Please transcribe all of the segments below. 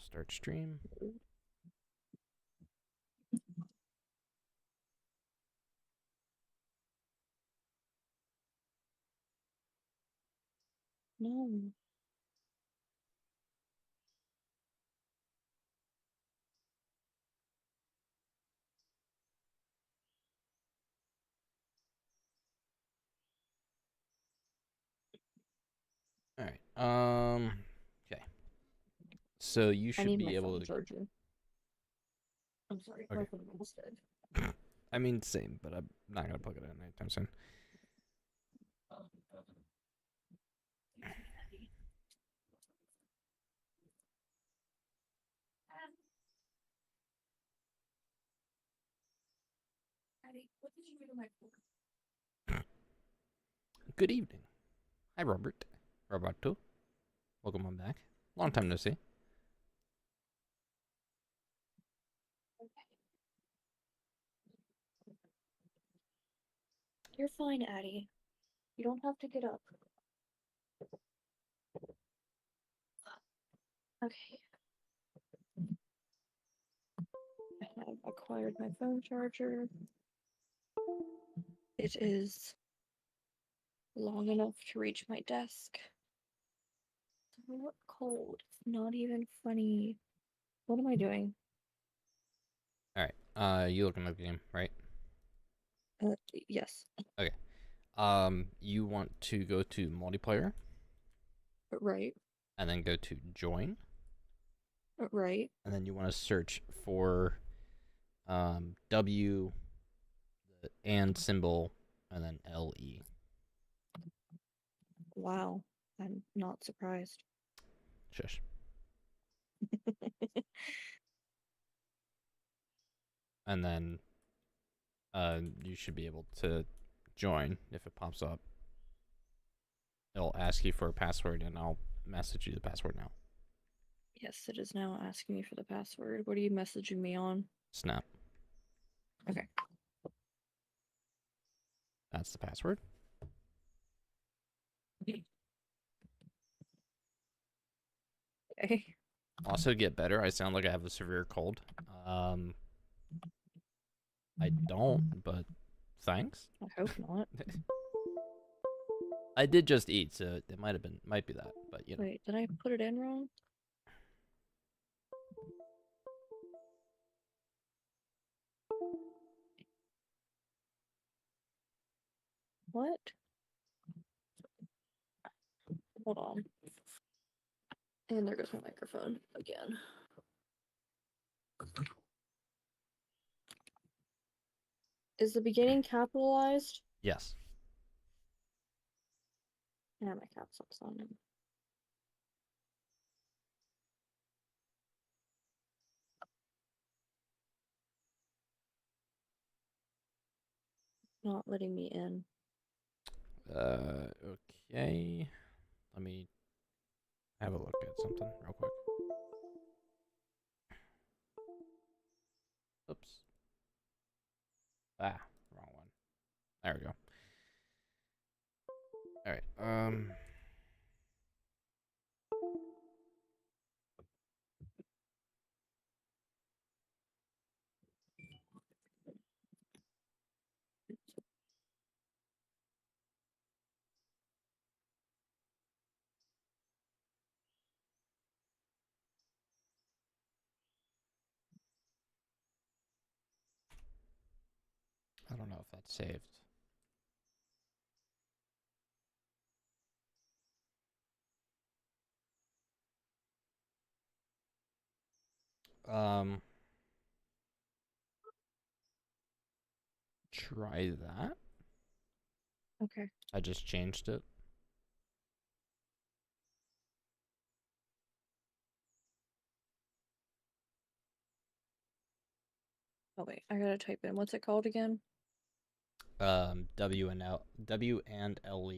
Start stream. No. All right. Okay. So you I should need my be able phone to. charger. I'm sorry, my Okay. phone almost dead. I mean, same, but I'm not gonna plug it in anytime soon. Excuse me, Eddie. Eddie, what did you do to my phone? Good evening. Hi, Robert. Roberto. Welcome on back. Long time no see. You're fine, Addie. You don't have to get up. Okay. I have acquired my phone charger. It is long enough to reach my desk. Somewhat cold. It's not even funny. What am I doing? All right. You looking at the game, right? Yes. Okay. You want to go to multiplayer Right. and then go to join, Right. and then you want to search for W the and symbol and then LE. Wow. I'm not surprised. Shush. And then you should be able to join if it pops up. It'll ask you for a password, and I'll message you the password now. Yes, it is now asking me for the password. What are you messaging me on? Snap. Okay. That's the password. Okay. Also, get better. I sound like I have a severe cold. I don't, but thanks. I hope not. I did just eat, so it might be that, but you know. Wait, did I put it in wrong? What? Hold on. And there goes my microphone again. Is the beginning capitalized? Yes. Yeah, my caps lock's on. Not letting me in. Okay. Let me have a look at something real quick. Oops. Ah, wrong one. There we go. All right. I don't know if that's saved. Um, Try that. Okay. I just changed it. Oh wait, I gotta type in. What's it called again? W and LE.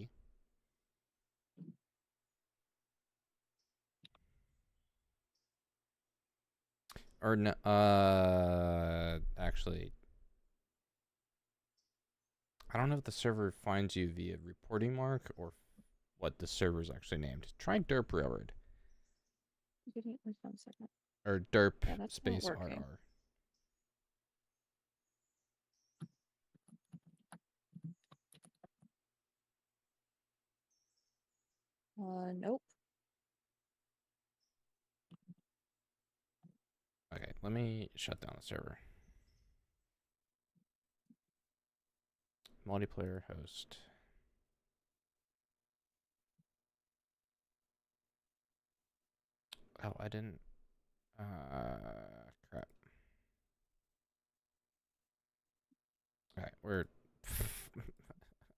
Or no, actually, I don't know if the server finds you via reporting mark or what the server is actually named. Try Derp Railroad. Give me like 1 second. or derp Yeah, that's not space working. RR. Nope. Okay, let me shut down the server. Multiplayer host. Oh, I didn't. Crap. Alright, we're.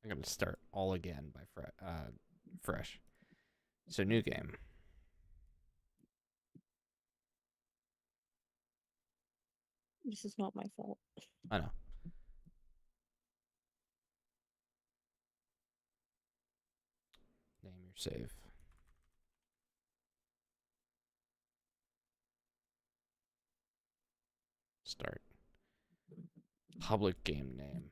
I'm gonna start all again by fresh. So, new game. This is not my fault. I know. Name your save. Start. Public game name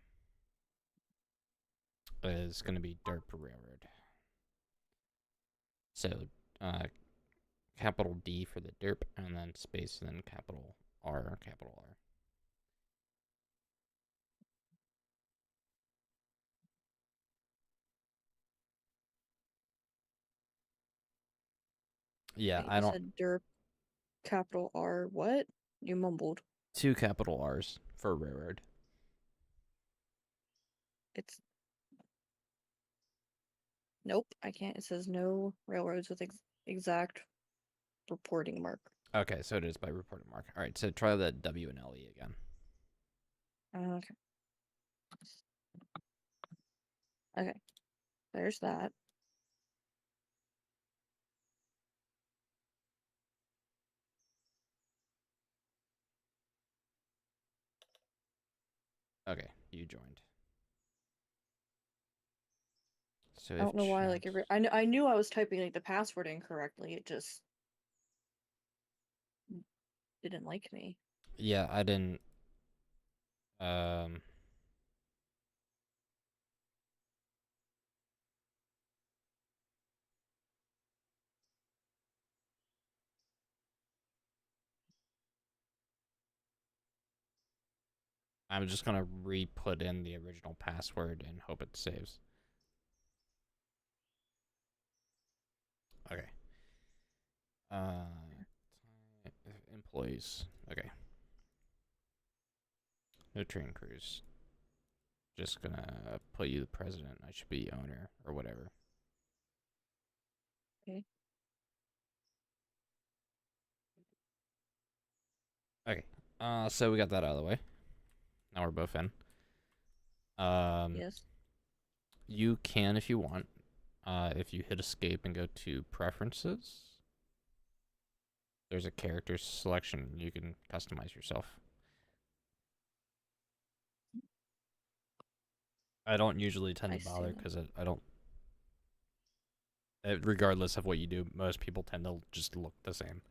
is going to be Derp Railroad. So, capital D for the Derp, and then space, and then capital R, capital R. Yeah, Wait, I you don't. said derp capital R what? You mumbled. 2 capital R's for railroad. It's nope, I can't. It says no railroads with exact reporting mark. Okay, so it is by reported mark. All right, so try the W and LE again. Okay. Okay. There's that. Okay, you joined. So I if don't know why. Like chance... I knew I was typing like the password incorrectly. It just didn't like me. Yeah, I didn't. Um, I'm just gonna re-put in the original password and hope it saves. Okay. Uh, employees. Okay. No train crews. Just gonna put you the president. I should be owner or whatever. Okay. Okay. So we got that out of the way. Now we're both in. Yes. You can if you want. If you hit escape and go to preferences, there's a character selection you can customize yourself. I don't usually tend I to see bother that. because I don't. Regardless of what you do, most people tend to just look the same.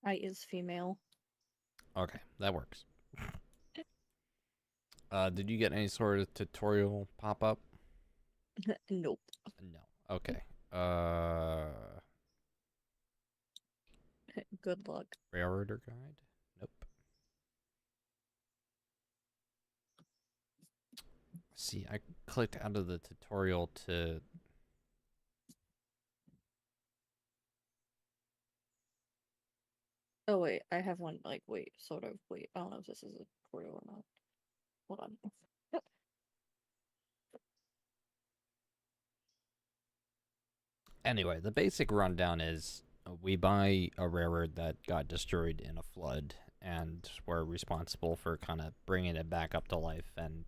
I is female. Okay, that works. Did you get any sort of tutorial pop up? Nope. No. Okay. Uh, Good luck. Railroader guide? Nope. See, I clicked out of the tutorial to. Oh wait, I have one. Like wait, sort of. Wait, I don't know if this is a tutorial or not. Hold on. Anyway, the basic rundown is we buy a railroad that got destroyed in a flood, and we're responsible for kind of bringing it back up to life and,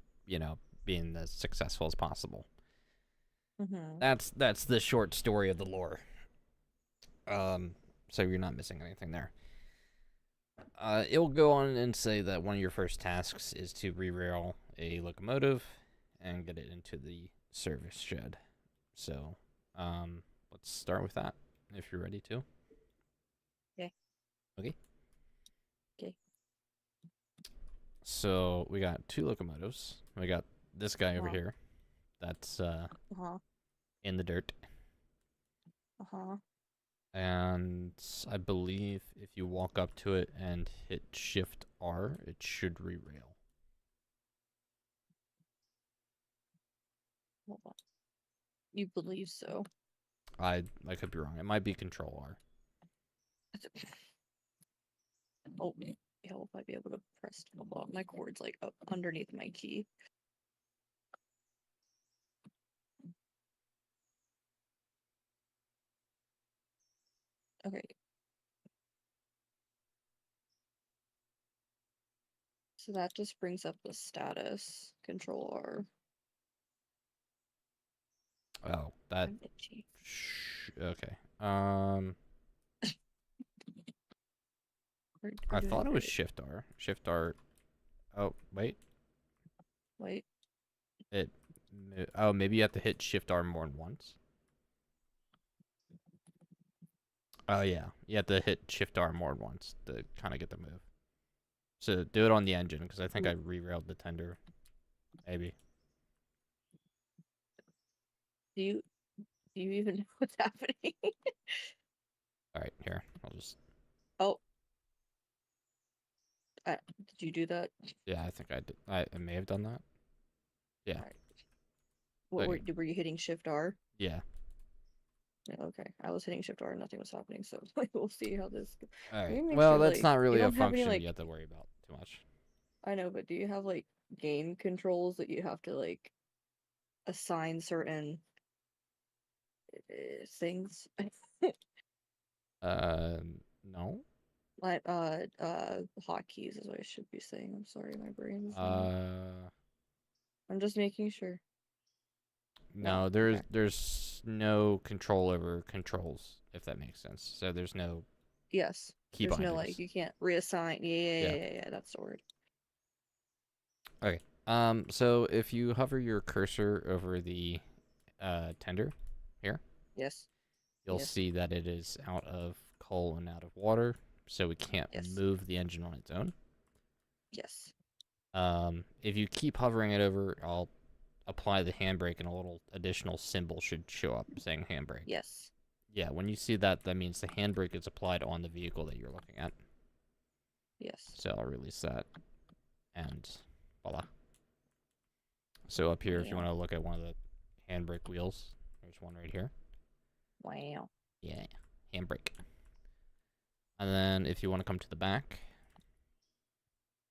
being as successful as possible. Mm-hmm. That's the short story of the lore. So you're not missing anything there. It'll go on and say that one of your first tasks is to re-rail a locomotive and get it into the service shed. So, let's start with that if you're ready to. Okay. Okay. Okay. So we got two locomotives. We got this guy over Uh-huh. here that's Uh-huh. in the dirt. Uh-huh. And I believe if you walk up to it and hit Shift R, it should re-rail. Hold on. You believe so? I could be wrong. It might be Control R. Oh, yeah, I might be able to press. Hold on, my cord's like up underneath my key. Okay. So that just brings up the status. Control R. Oh, that. I'm itchy. Okay. We're I doing thought it was great. Shift R. Shift R. Oh wait. Wait. It. Oh, maybe you have to hit Shift R more than once. Oh yeah, you have to hit Shift R more than once to kind of get the move. So do it on the engine because I think I re-railed the tender. Maybe. Do you do you even know what's happening? All right, here. I'll just. Oh, did you do that? Yeah, I think I did. I may have done that. Yeah. Alright. What Okay. were you hitting Shift R? Yeah. Yeah, okay. I was hitting Shift R and nothing was happening, so we'll see how this goes. All Let right. me make Well, sure that's like not you really a don't have any function you like have to worry about too much. I know, but do you have like game controls that you have to like assign certain things? No. Like hotkeys is what I should be saying. I'm sorry, my brain is not. Uh, I'm just making sure. No, no. okay. There's no control over controls, if that makes sense. So there's no Yes. key There's no like bindings. you can't reassign. Yeah, yeah, Yeah. yeah, yeah, yeah. That's the word. Okay. So if you hover your cursor over the tender here, Yes. you'll Yes. see that it is out of coal and out of water, so we can't Yes. move the engine on its own. Yes. If you keep hovering it over, I'll apply the handbrake, and a little additional symbol should show up saying handbrake. Yes. Yeah, when you see that, that means the handbrake is applied on the vehicle that you're looking at. Yes. So I'll release that, and voila. So up here, if you Wow. want to look at one of the handbrake wheels, there's one right here. Wow. Yeah, handbrake. And then if you want to come to the back,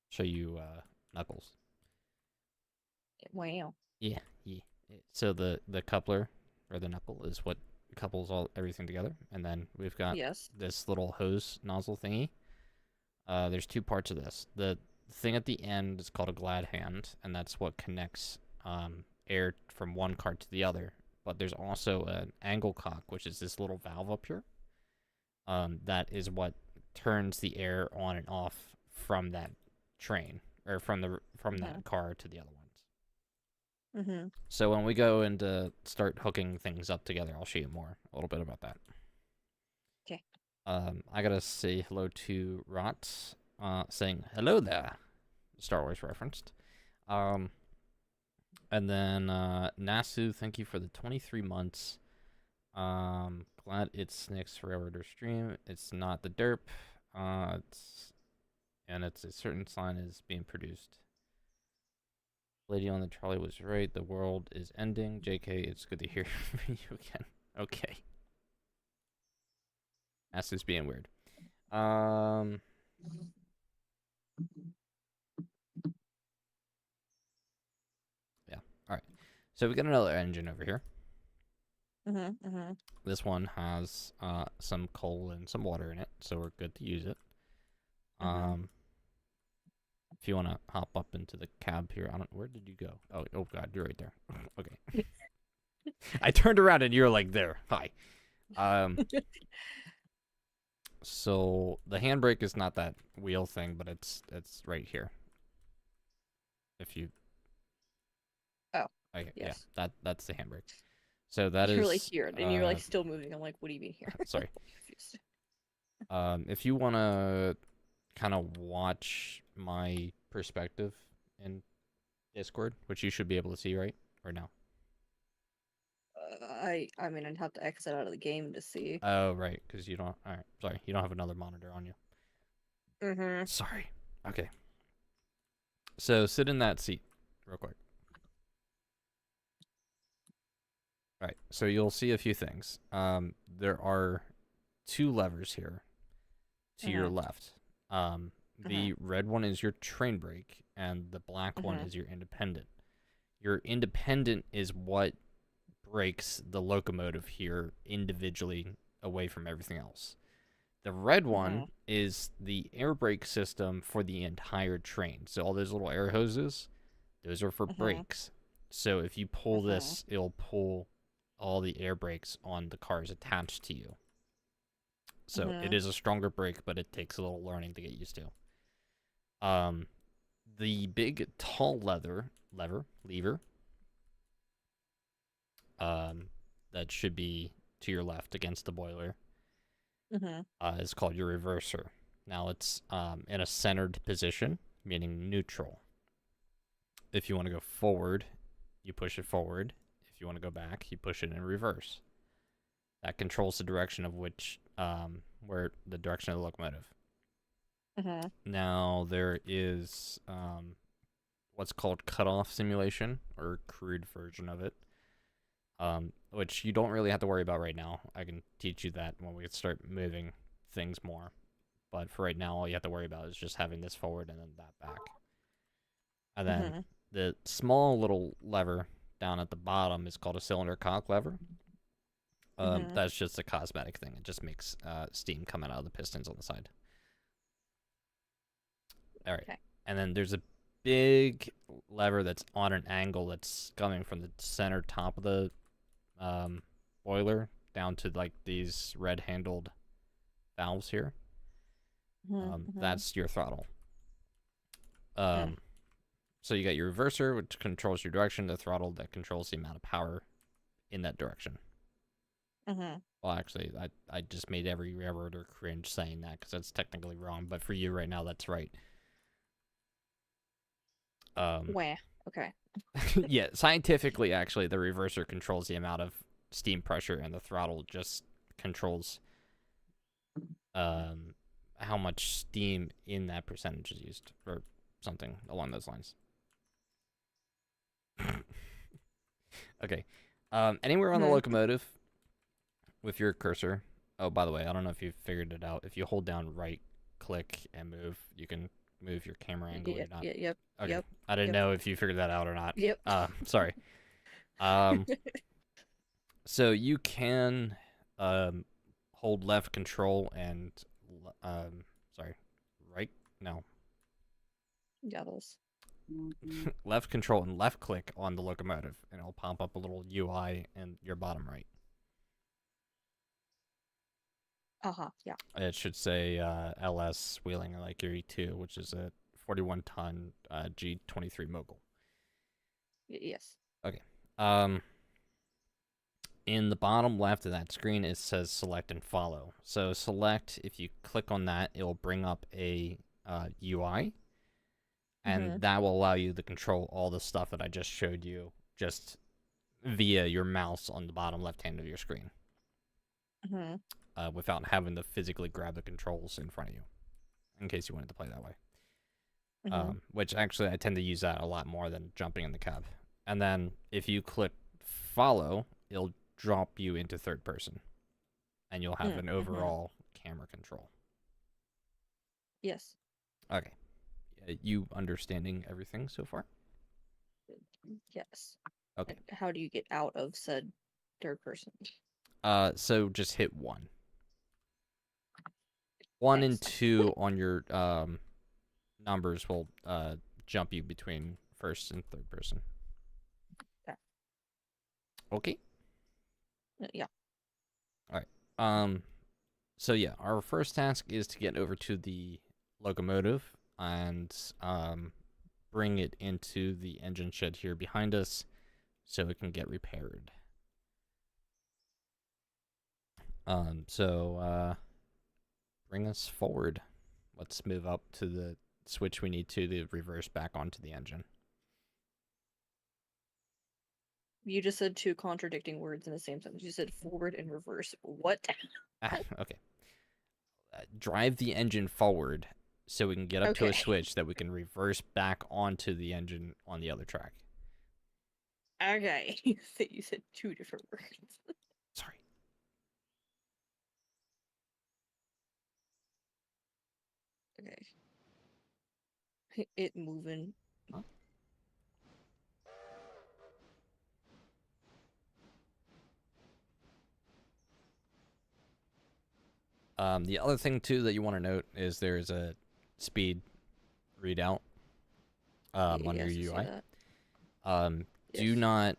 show you knuckles. Wow. Yeah, yeah. So the coupler or the knuckle is what couples everything together, and then we've got Yes. this little hose nozzle thingy. There's two parts of this. The thing at the end is called a glad hand, and that's what connects air from one cart to the other. But there's also an angle cock, which is this little valve up here. That is what turns the air on and off from that train or from that car to the other ones. Mm-hmm. So when we go and start hooking things up together, I'll show you a little bit about that. Okay. I gotta say hello to Rot, saying hello there, Star Wars referenced. And then Nasu, thank you for the 23 months. Glad it's Nick's Railroader stream. It's not the Derp. It's a certain sign is being produced. Lady on the trolley was right. The world is ending. JK, it's good to hear from you again. Okay. Nasu's being weird. Yeah. All right. So we got another engine over here. Mm-hmm. Mm-hmm. This one has some coal and some water in it, so we're good to use it. Mm-hmm. If you want to hop up into the cab here, I don't. Where did you go? Oh God, you're right there. Okay. I turned around and you're like there. Hi. So the handbrake is not that wheel thing, but it's right here. If you. Oh. Okay, yeah, Yes. that's the handbrake. So that You're like is. here, and you're like still moving. I'm like, what do you mean here? Sorry. Confused. If you want to kind of watch my perspective in Discord, which you should be able to see, right? Or no? I mean, I'd have to exit out of the game to see. Oh, right, because you don't. All right, sorry, you don't have another monitor on you. Mm-hmm. Sorry. Okay. So sit in that seat, real quick. All right. So you'll see a few things. There are two levers here to your left. The red one is your train brake, and the black one is your independent. Your independent is what breaks the locomotive here individually away from everything else. The red one is the air brake system for the entire train. So all those little air hoses, those are for brakes. So if you pull this, it'll pull all the air brakes on the cars attached to you. So it is a stronger brake, but it takes a little learning to get used to. The big tall lever, that should be to your left against the boiler, is called your reverser. Now it's in a centered position, meaning neutral. If you want to go forward, you push it forward. If you want to go back, you push it in reverse. That controls the direction of where the direction of the locomotive. Now there is what's called cutoff simulation, or crude version of it, which you don't really have to worry about right now. I can teach you that when we start moving things more. But for right now, all you have to worry about is just having this forward and then that back. And then the small little lever down at the bottom is called a cylinder cock lever. That's just a cosmetic thing. It just makes steam coming out of the pistons on the side. All right. Okay. And then there's a big lever that's on an angle that's coming from the center top of the boiler down to like these red-handled valves here. That's your throttle. So you got your reverser, which controls your direction, the throttle that controls the amount of power in that direction. Well, actually, I just made every railroader cringe saying that because that's technically wrong, but for you right now, that's right. Where? Okay. Yeah, scientifically, actually, the reverser controls the amount of steam pressure, and the throttle just controls how much steam in that percentage is used, or something along those lines. Okay. Anywhere on the locomotive with your cursor. Oh, by the way, I don't know if you figured it out. If you hold down right click and move, you can move your camera angle or not. Yep. Okay. Yep. I didn't know if you figured that out or not. Yep. Sorry. So you can hold left control and right? No. Yeah, those. Left control and left click on the locomotive, and it'll pop up a little UI in your bottom right. Yeah. It should say LS Wheeling like your E2, which is a 41-ton G23 Mogul. Yes. Okay. In the bottom left of that screen, it says select and follow. So select, if you click on that, it will bring up a UI, and that will allow you to control all the stuff that I just showed you just via your mouse on the bottom left hand of your screen. Without having to physically grab the controls in front of you, in case you wanted to play that way. Which actually I tend to use that a lot more than jumping in the cab. And then if you click follow, it'll drop you into third person, and you'll have an overall camera control. Yes. Okay. You understanding everything so far? Yes. Okay. And how do you get out of said third person? So just hit 1. 1 and 2 on your numbers will jump you between first and third person. Okay. Yeah. All right. So yeah, our first task is to get over to the locomotive and bring it into the engine shed here behind us so it can get repaired. So bring us forward. Let's move up to the switch we need to reverse back onto the engine. You just said two contradicting words in the same sentence. You said forward and reverse. What? Okay. Drive the engine forward so we can get up to a switch that we can reverse back onto the engine on the other track. Okay. You said two different words. Sorry. Okay. It moving. Huh? The other thing too that you want to note is there's a speed readout on your UI. Do not,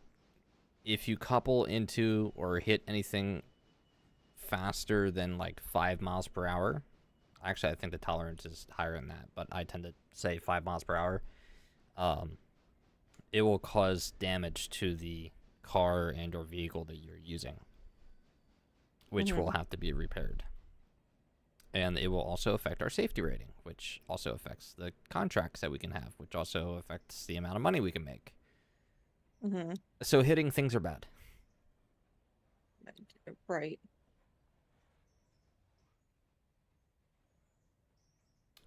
if you couple into or hit anything faster than like 5 miles per hour, actually I think the tolerance is higher than that, but I tend to say 5 miles per hour, it will cause damage to the car and or vehicle that you're using, which will have to be repaired. And it will also affect our safety rating, which also affects the contracts that we can have, which also affects the amount of money we can make. So hitting things are bad. Right.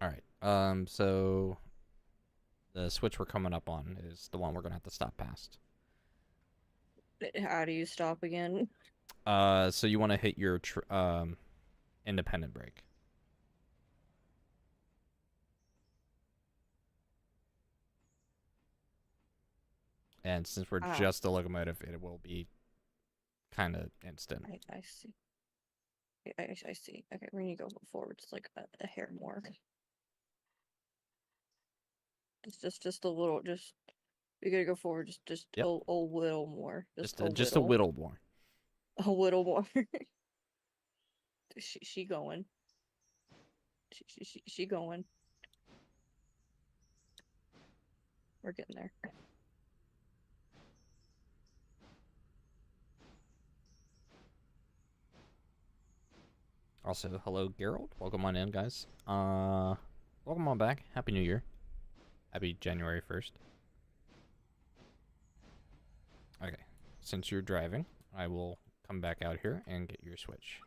All right. So the switch we're coming up on is the one we're gonna have to stop past. How do you stop again? So you want to hit your independent brake. And since we're just a locomotive, it will be kind of instant. I see. I see. Okay, we're gonna go forward just like a hair more. Just a little. Just we gotta go forward. Just Yep. a little more. Just a whittle more. A little more. She going. She going. We're getting there. Also, hello, Gerald. Welcome on in, guys. Welcome on back. Happy New Year. Happy January 1st. Okay. Since you're driving, I will come back out here and get your switch.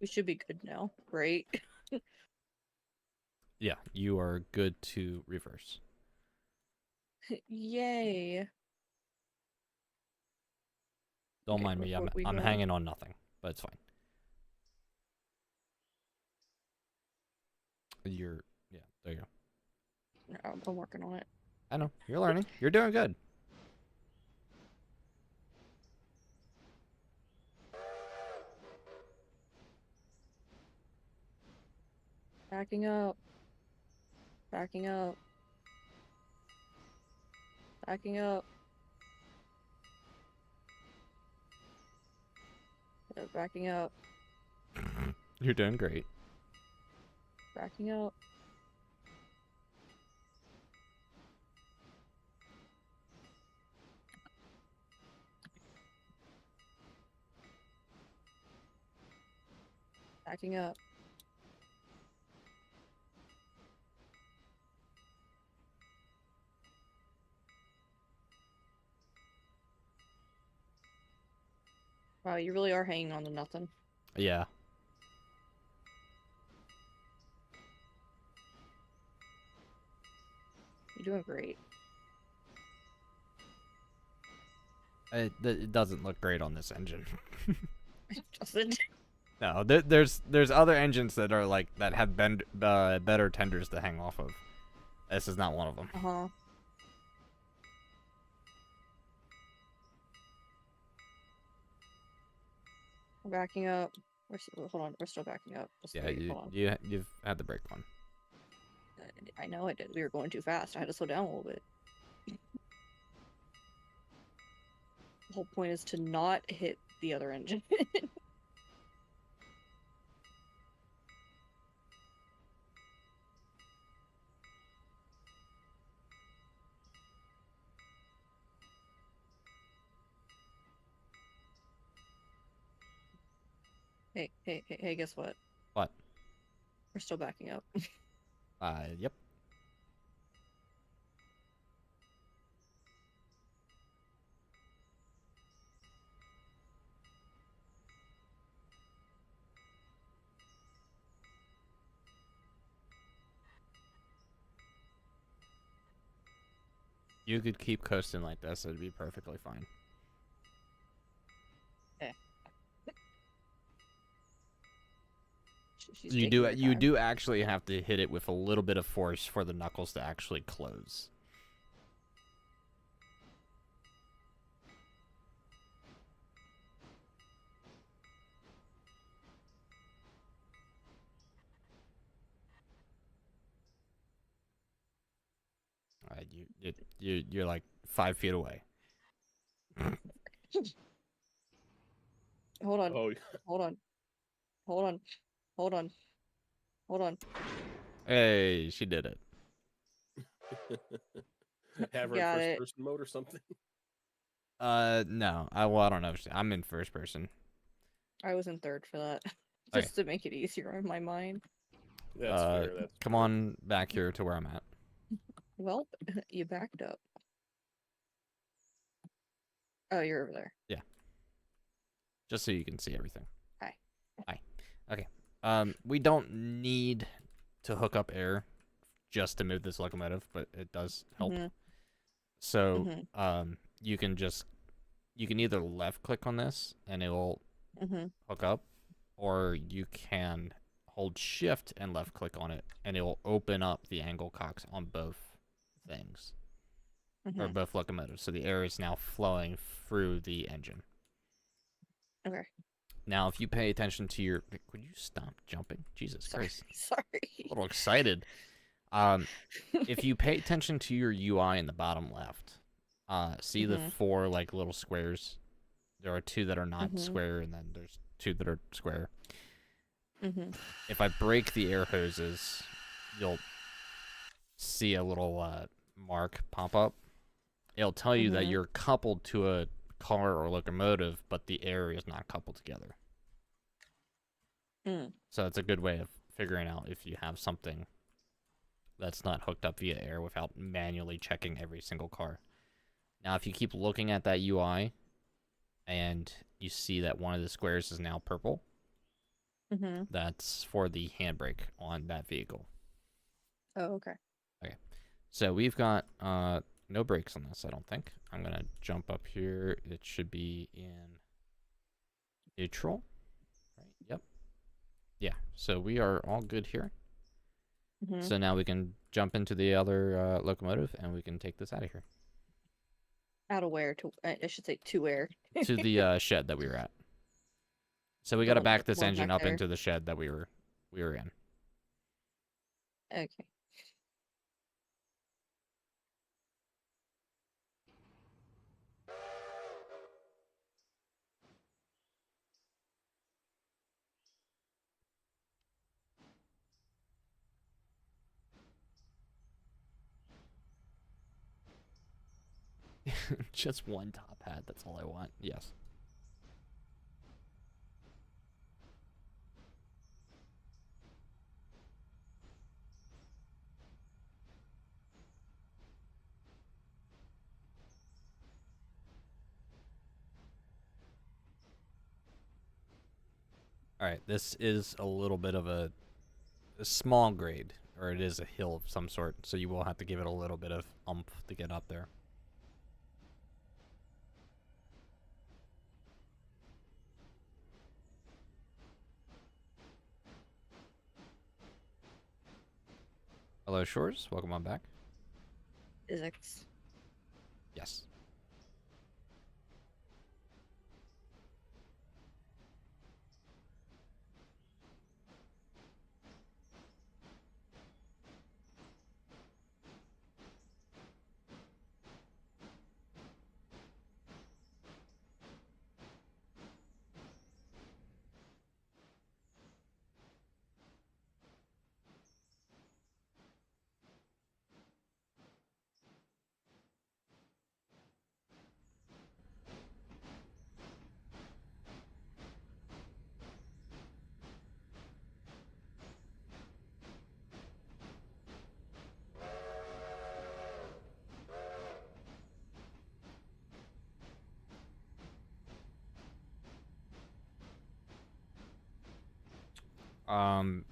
We should be good now, right? Yeah, you are good to reverse. Yay. Don't mind me. I'm hanging on nothing, but it's fine. Yeah, there you go. I'm working on it. I know. You're learning. You're doing good. Backing up. Backing up. Backing up. Backing up. You're doing great. Backing up. Backing up. Wow, you really are hanging on to nothing. Yeah. You're doing great. It doesn't look great on this engine. It doesn't. No, there's other engines that are like that have better tenders to hang off of. This is not one of them. We're backing up. Hold on, we're still backing up. You've had the brake on. I know I did. We were going too fast. I had to slow down a little bit. The whole point is to not hit the other engine. Hey, guess what? What? We're still backing up. Yep. You could keep coasting like this; it'd be perfectly fine. Okay. She's You taking do her you time. do actually have to hit it with a little bit of force for the knuckles to actually close. You're like 5 feet away. Hold on. Oh, Hold on. Hold on. Hold on. Hold on. Hey, she did it. have her in Got first it. person mode or something. No. I don't know. I'm in first person. I was in third for that. Okay. Just to make it easier in my mind. That's fair. That's Come fair. on back here to where I'm at. Well, you backed up. Oh, you're over there. Yeah. Just so you can see everything. Hi. Hi. Okay. We don't need to hook up air just to move this locomotive, but it does help. Mhm. So, Mhm. you can either left click on this and it will Mhm. hook up, or you can hold shift and left click on it and it will open up the angle cocks on both things. Or Mhm. both locomotives. So the air is now flowing through the engine. Okay. Now, if you pay attention to your... Could you stop jumping? Jesus Christ. Sorry. A little excited. If you pay attention to your UI in the bottom left, see the 4 like little squares? There are 2 that are not square, and then there's 2 that are square. If I break the air hoses, you'll see a little mark pop up. It'll tell you that you're coupled to a car or locomotive, but the air is not coupled together. So it's a good way of figuring out if you have something that's not hooked up via air without manually checking every single car. Now, if you keep looking at that UI and you see that one of the squares is now purple, that's for the handbrake on that vehicle. Oh, okay. Okay. So we've got no brakes on this, I don't think. I'm going to jump up here. It should be in neutral. Right? Yep. Yeah. So we are all good here. So now we can jump into the other locomotive and we can take this out of here. Out of where? To I should say to where? To the shed that we were at. So we got to back this engine up into the shed that we were in. Okay. Just one top hat, that's all I want. Yes. Alright, this is a little bit of a small grade, or it is a hill of some sort, so you will have to give it a little bit of oomph to get up there. Hello, Shores. Welcome on back. Physics. Yes.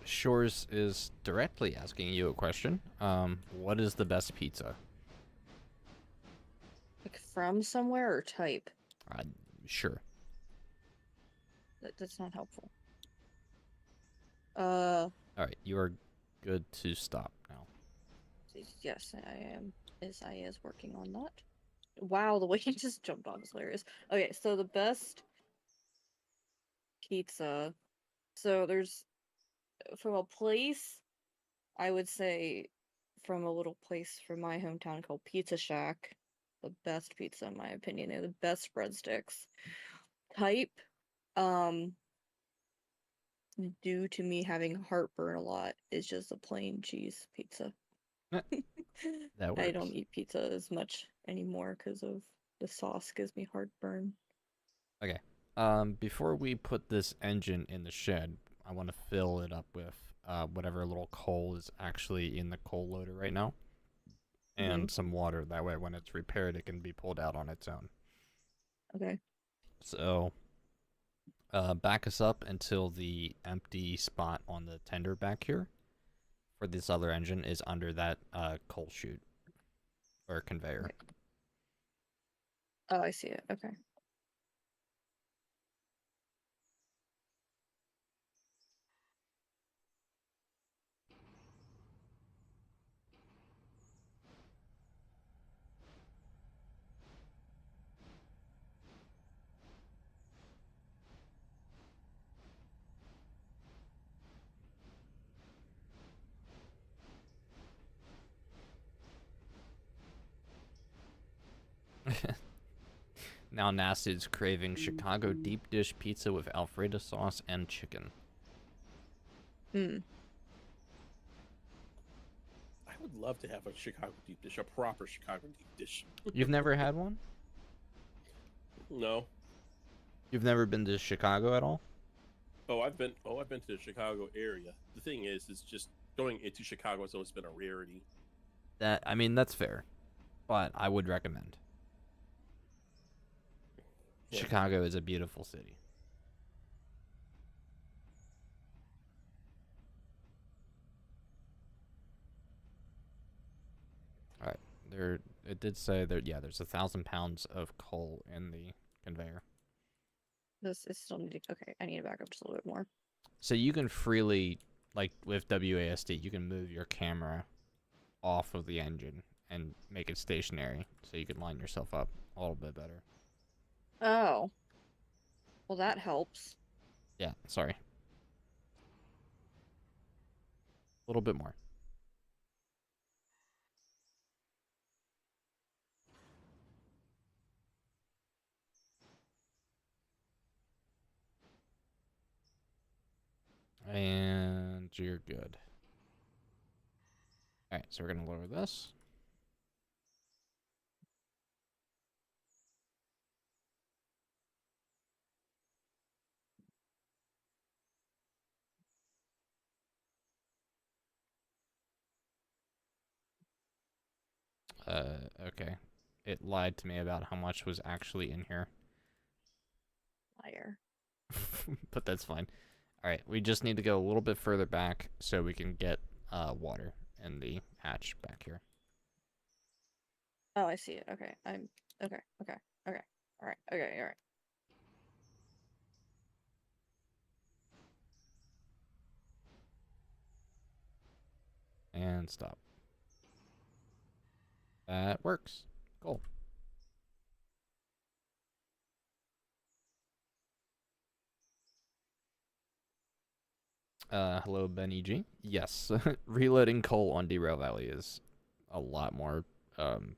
Shores is directly asking you a question. What is the best pizza? from somewhere or type? Sure. That's not helpful. All right, you are good to stop now. Yes, I am. I is working on that. Wow, the way he just jumped on is hilarious. Okay, so the best pizza. So there's from a place, I would say from a little place from my hometown called Pizza Shack. The best pizza in my opinion. They're the best breadsticks. Type, um, due to me having heartburn a lot, is just a plain cheese pizza. Eh, That I works. don't eat pizza as much anymore because of the sauce gives me heartburn. Okay. Before we put this engine in the shed, I want to fill it up with whatever little coal is actually in the coal loader right now, and some water. That way, when it's repaired, it can be pulled out on its own. Okay. So, back us up until the empty spot on the tender back here for this other engine is under that coal chute or conveyor. Okay. Oh, I see it. Okay. Now Nasty's craving Chicago deep dish pizza with Alfredo sauce and chicken. Hmm. I would love to have a Chicago deep dish, a proper Chicago deep dish. You've never had one? No. You've never been to Chicago at all? I've been to the Chicago area. The thing is just going into Chicago has always been a rarity. I mean, that's fair, but I would recommend. Yeah. Chicago is a beautiful city. All right, it did say that there's 1,000 pounds of coal in the conveyor. This is still needing. Okay, I need to back up just a little bit more. So you can freely, like with WASD, you can move your camera off of the engine and make it stationary, so you can line yourself up a little bit better. Oh. Well, that helps. Yeah, sorry. A little bit more. And you're good. Alright, so we're going to lower this. Okay. It lied to me about how much was actually in here. Liar. But that's fine. Alright, we just need to go a little bit further back so we can get water in the hatch back here. Oh, I see it. Okay. Okay. Okay. Okay. All right. Okay. All right. And stop. That works. Cool. Hello, Benny G. Yes, reloading coal on Derail Valley is a lot more interactive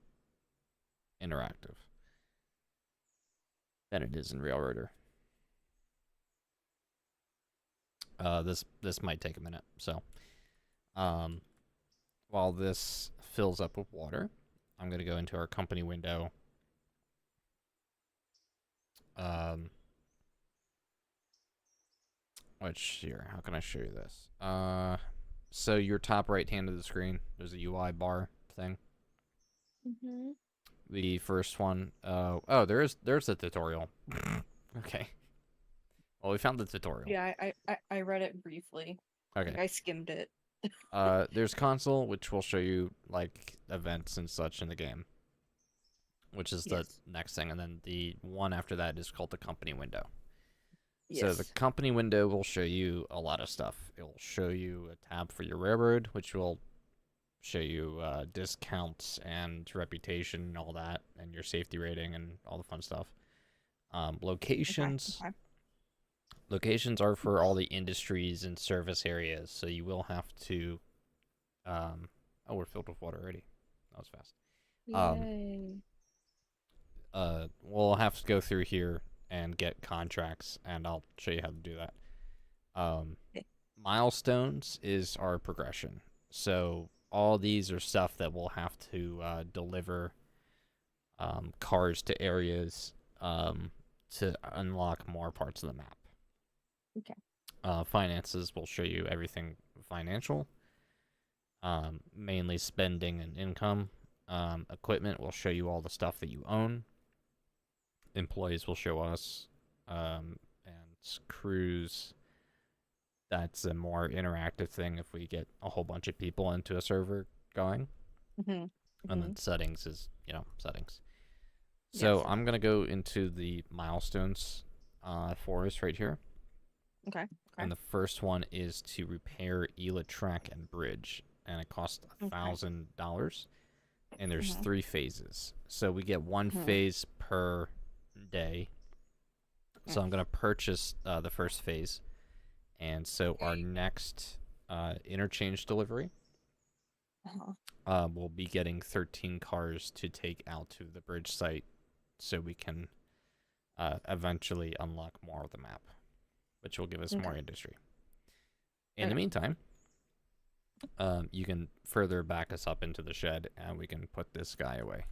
than it is in Railroader. This might take a minute, so while this fills up with water, I'm gonna go into our company window. Which here, how can I show you this? So your top right hand of the screen, there's a UI bar thing. Mhm. The first one, oh, there's a tutorial. Okay. Well, we found the tutorial. Yeah, I read it briefly. Okay. Like, I skimmed it. There's console, which will show you like events and such in the game. which is the Yes. next thing, and then the one after that is called the company window. So the Yes. company window will show you a lot of stuff. It will show you a tab for your railroad, which will show you discounts and reputation and all that, and your safety rating and all the fun stuff. Locations. Okay. Locations are for all the industries and service areas, so you will have to. Oh, we're filled with water already. That was fast. Yay. We'll have to go through here and get contracts, and I'll show you how to do that. Okay. Milestones is our progression. So all these are stuff that we'll have to deliver cars to areas to unlock more parts of the map. Okay. Finances will show you everything financial, mainly spending and income. Equipment will show you all the stuff that you own. Employees will show us, and crews. That's a more interactive thing if we get a whole bunch of people into a server going. Mhm. And then Mhm. settings is, settings. So Yes. I'm going to go into the milestones for us right here. Okay. Okay. And the first one is to repair Ela track and bridge. And it costs $1,000. And there's Mhm. 3 phases. So we get one Mhm. phase per day. So I'm going to purchase the first phase. And so our next interchange delivery we'll be getting 13 cars to take out to the bridge site so we can eventually unlock more of the map, which will give us more industry. In the meantime, you can further back us up into the shed and we can put this guy away.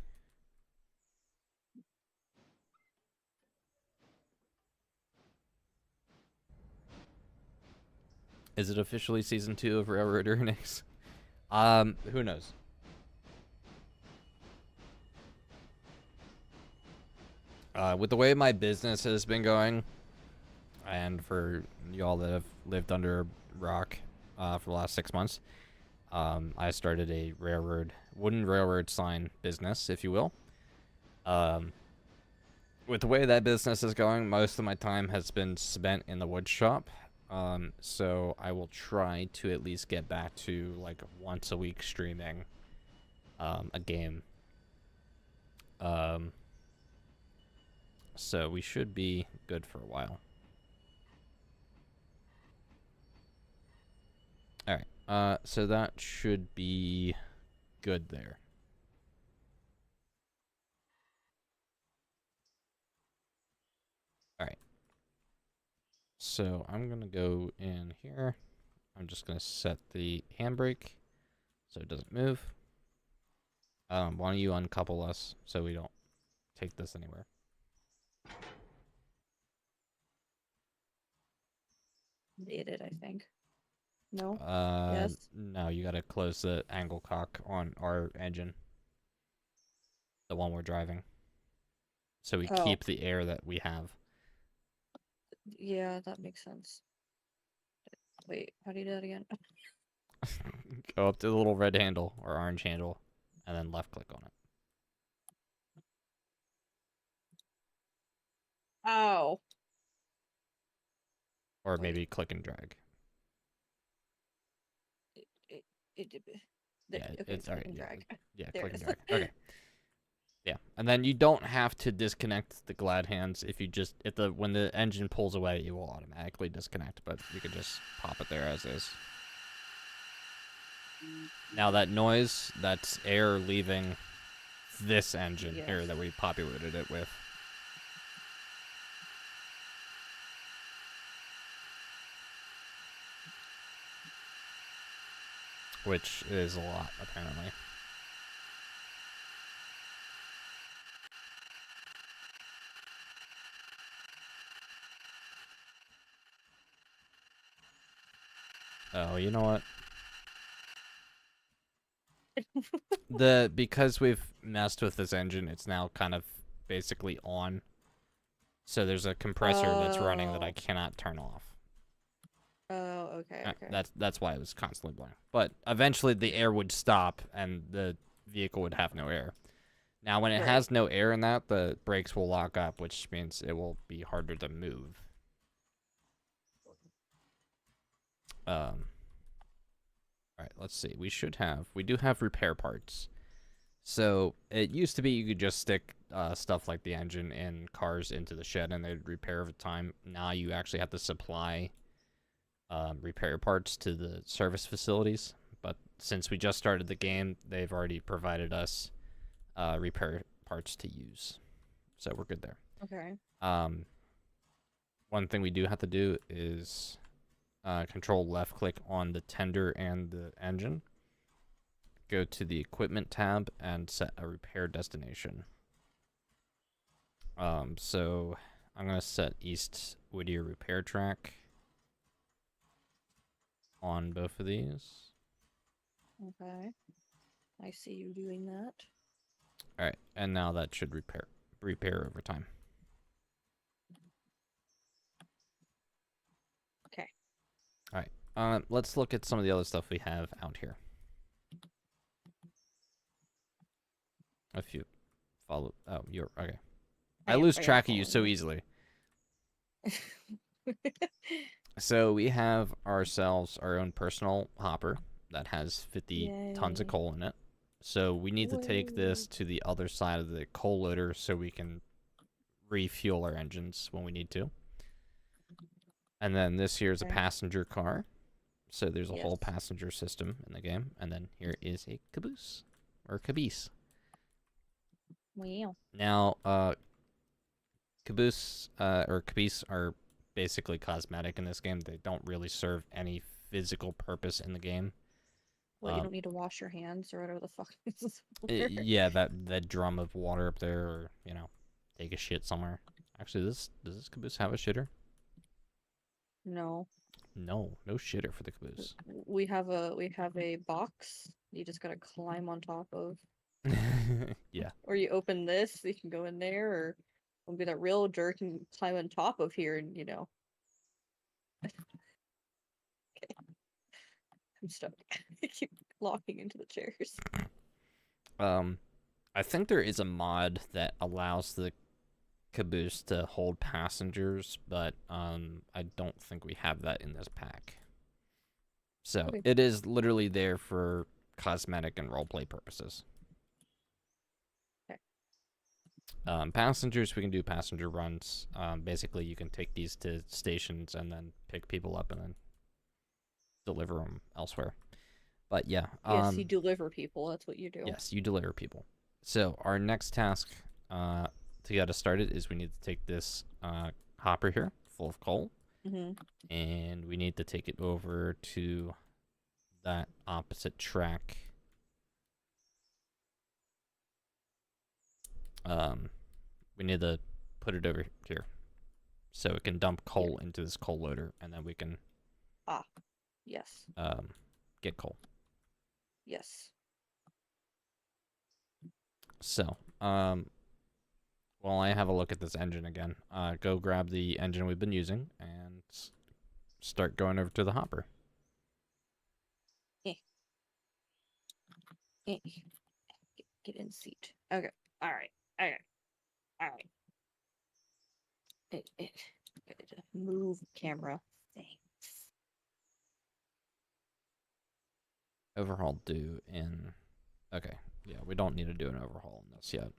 Is it officially season 2 of Railroad Earnings? Who knows? With the way my business has been going, and for y'all that have lived under a rock for the last 6 months, I started a wooden railroad sign business, if you will. With the way that business is going, most of my time has been spent in the wood shop. So I will try to at least get back to like once a week streaming a game. So we should be good for a while. Alright, so that should be good there. Alright. So I'm going to go in here. I'm just going to set the handbrake so it doesn't move. Why don't you uncouple us so we don't take this anywhere? Did it, I think. No? Yes? Yes? No, you gotta close the angle cock on our engine. The one we're driving. So we keep the air that we have. Yeah, that makes sense. Wait, how do you do that again? Go up to the little red handle or orange handle and then left click on it. Oh. Or maybe click and drag. Yeah, it's alright. Yeah, click and drag. Okay. Yeah, and then you don't have to disconnect the glad hands if you just when the engine pulls away, it will automatically disconnect, but you can just pop it there as is. Now that noise, that's air leaving this engine here that we populated it with. Which is a lot, apparently. Oh, you know what? Because we've messed with this engine, it's now kind of basically on. So there's a compressor that's running that I cannot turn off. Oh, okay. That's why it was constantly blowing. But eventually the air would stop and the vehicle would have no air. Now, when it Right. has no air in that, the brakes will lock up, which means it will be harder to move. All right, let's see. We do have repair parts. So it used to be you could just stick stuff like the engine and cars into the shed and they'd repair over time. Now you actually have to supply repair parts to the service facilities. But since we just started the game, they've already provided us repair parts to use. So we're good there. Okay. One thing we do have to do is control left click on the tender and the engine. Go to the equipment tab and set a repair destination. So I'm going to set East Whittier repair track on both of these. Okay. I see you doing that. All right, and now that should repair over time. Okay. All right. Let's look at some of the other stuff we have out here. If you follow, oh, you're okay. I lose track of you so easily. So we have ourselves our own personal hopper that has 50 tons of Yay. coal in it. So we need to take this Woo. to the other side of the coal loader so we can refuel our engines when we need to. And then this here is a Okay. passenger car. So there's a whole Yes. passenger system in the game. And then here is a caboose or caboose. Wow. Now, caboose or caboose are basically cosmetic in this game. They don't really serve any physical purpose in the game. What, you don't need to wash your hands or whatever the fuck is Yeah, that drum of water up there, or take a shit somewhere. Actually, does this caboose have a shitter? No. No shitter for the caboose. We have a box you just gotta climb on top of. Yeah. Or you open this, you can go in there, or we'll be that real jerk and climb on top of here and Okay. I'm stuck. I keep locking into the chairs. I think there is a mod that allows the caboose to hold passengers, but I don't think we have that in this pack. So Okay. it is literally there for cosmetic and roleplay purposes. Okay. Passengers, we can do passenger runs. Basically, you can take these to stations and then pick people up and then deliver them elsewhere. But yeah. Yes, you deliver people. That's what you do. Yes, you deliver people. So our next task to get us started is we need to take this hopper here full of coal. And we need to take it over to that opposite track. We need to put it over here so it can dump coal into this coal loader, and then we can Yes. get coal. Yes. So while I have a look at this engine again, go grab the engine we've been using and start going over to the hopper. Get in seat. Okay. All right. Okay. All right. Move camera. Thanks. Overhaul due in. Okay. Yeah, we don't need to do an overhaul in this yet.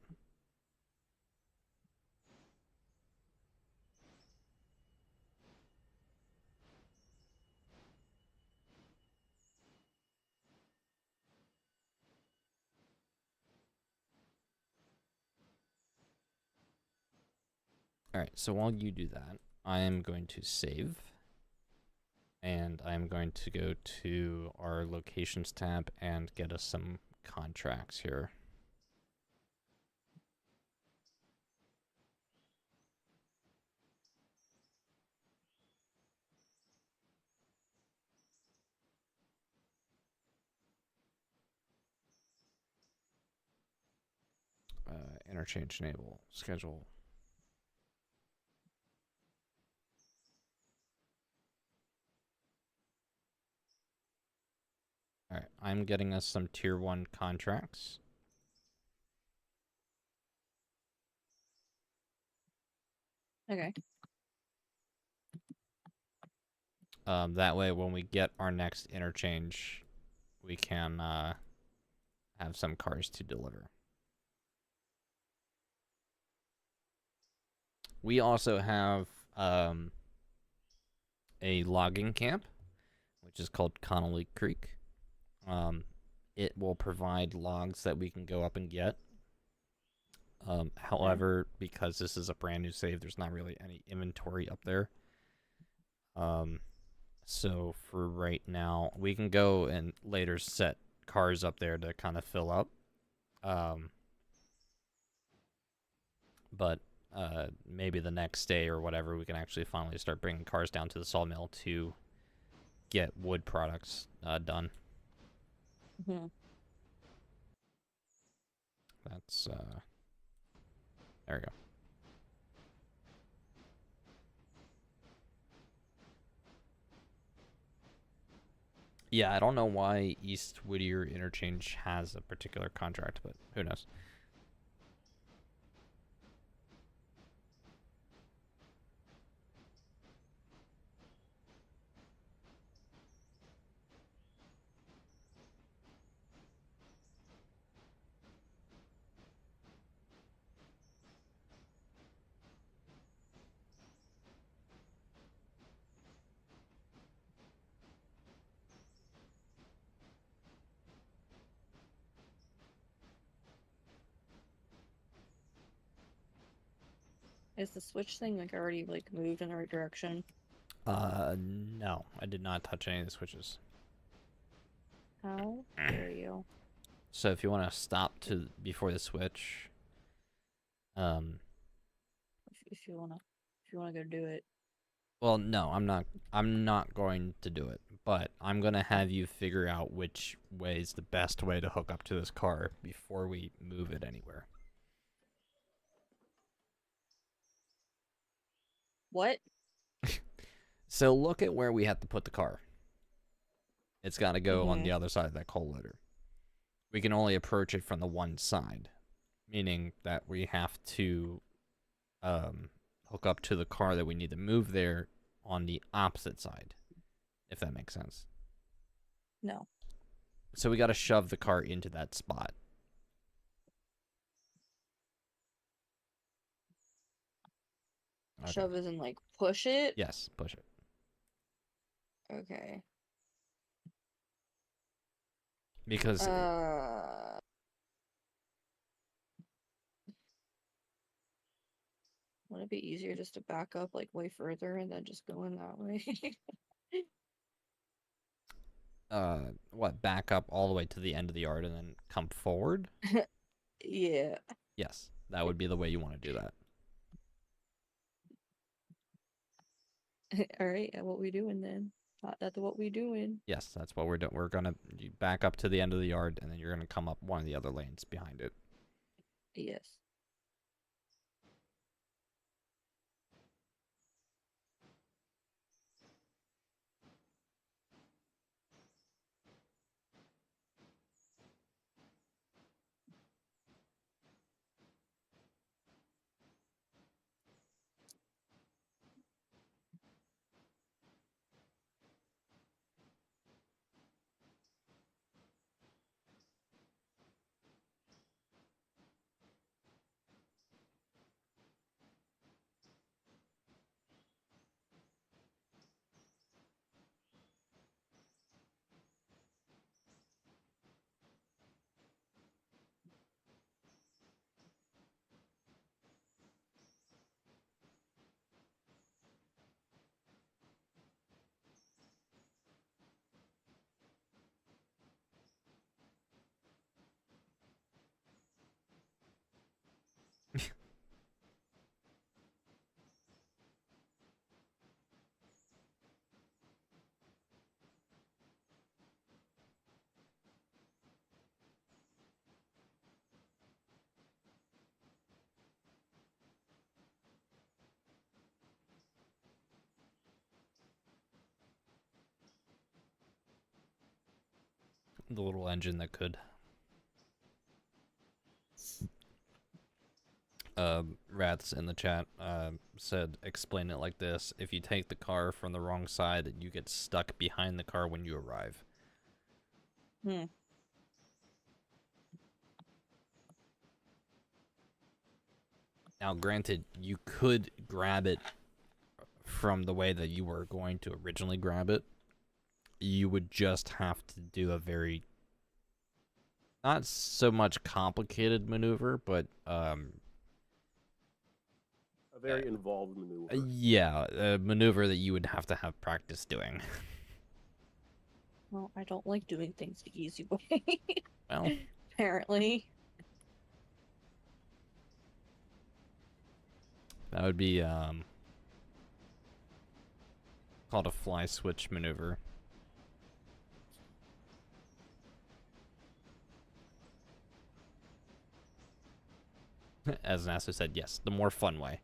Alright, so while you do that, I am going to save. And I'm going to go to our locations tab and get us some contracts here. Interchange enable, schedule. Alright, I'm getting us some tier 1 contracts. Okay. That way, when we get our next interchange, we can have some cars to deliver. We also have a logging camp, which is called Connolly Creek. It will provide logs that we can go up and get. However, because this is a brand new save, there's not really any inventory up there. So for right now, we can go and later set cars up there to kind of fill up. But maybe the next day or whatever, we can actually finally start bringing cars down to the sawmill to get wood products done. Mm-hmm. That's there we go. Yeah, I don't know why East Whittier Interchange has a particular contract, but who knows? Is the switch thing like already like moved in the right direction? No, I did not touch any of the switches. How dare you? So if you want to stop to before the switch, If you wanna go do it. well, no, I'm not going to do it, but I'm gonna have you figure out which way is the best way to hook up to this car before we move it anywhere. What? So look at where we have to put the car. It's got to go on Mhm. the other side of that coal loader. We can only approach it from the one side, meaning that we have to hook up to the car that we need to move there on the opposite side, if that makes sense. No. So we got to shove the car into that spot. Okay. Shove as in like push it? Yes, push it. Okay. Because would it be easier just to back up like way further and then just go in that way? what, back up all the way to the end of the yard and then come forward? Yeah. Yes, that would be the way you want to do that. All right, what we doing then? That's what we doing. Yes, that's what we're doing. We're gonna back up to the end of the yard, and then you're gonna come up one of the other lanes behind it. Yes. The little engine that could. Rats in the chat said, explain it like this: if you take the car from the wrong side, you get stuck behind the car when you arrive. Hmm. Now, granted, you could grab it from the way that you were going to originally grab it. You would just have to do a very, not so much complicated maneuver, but A very involved maneuver. yeah, a maneuver that you would have to have practice doing. Well, I don't like doing things the easy way. Well, Apparently. that would be called a fly switch maneuver. As NASA said, yes, the more fun way.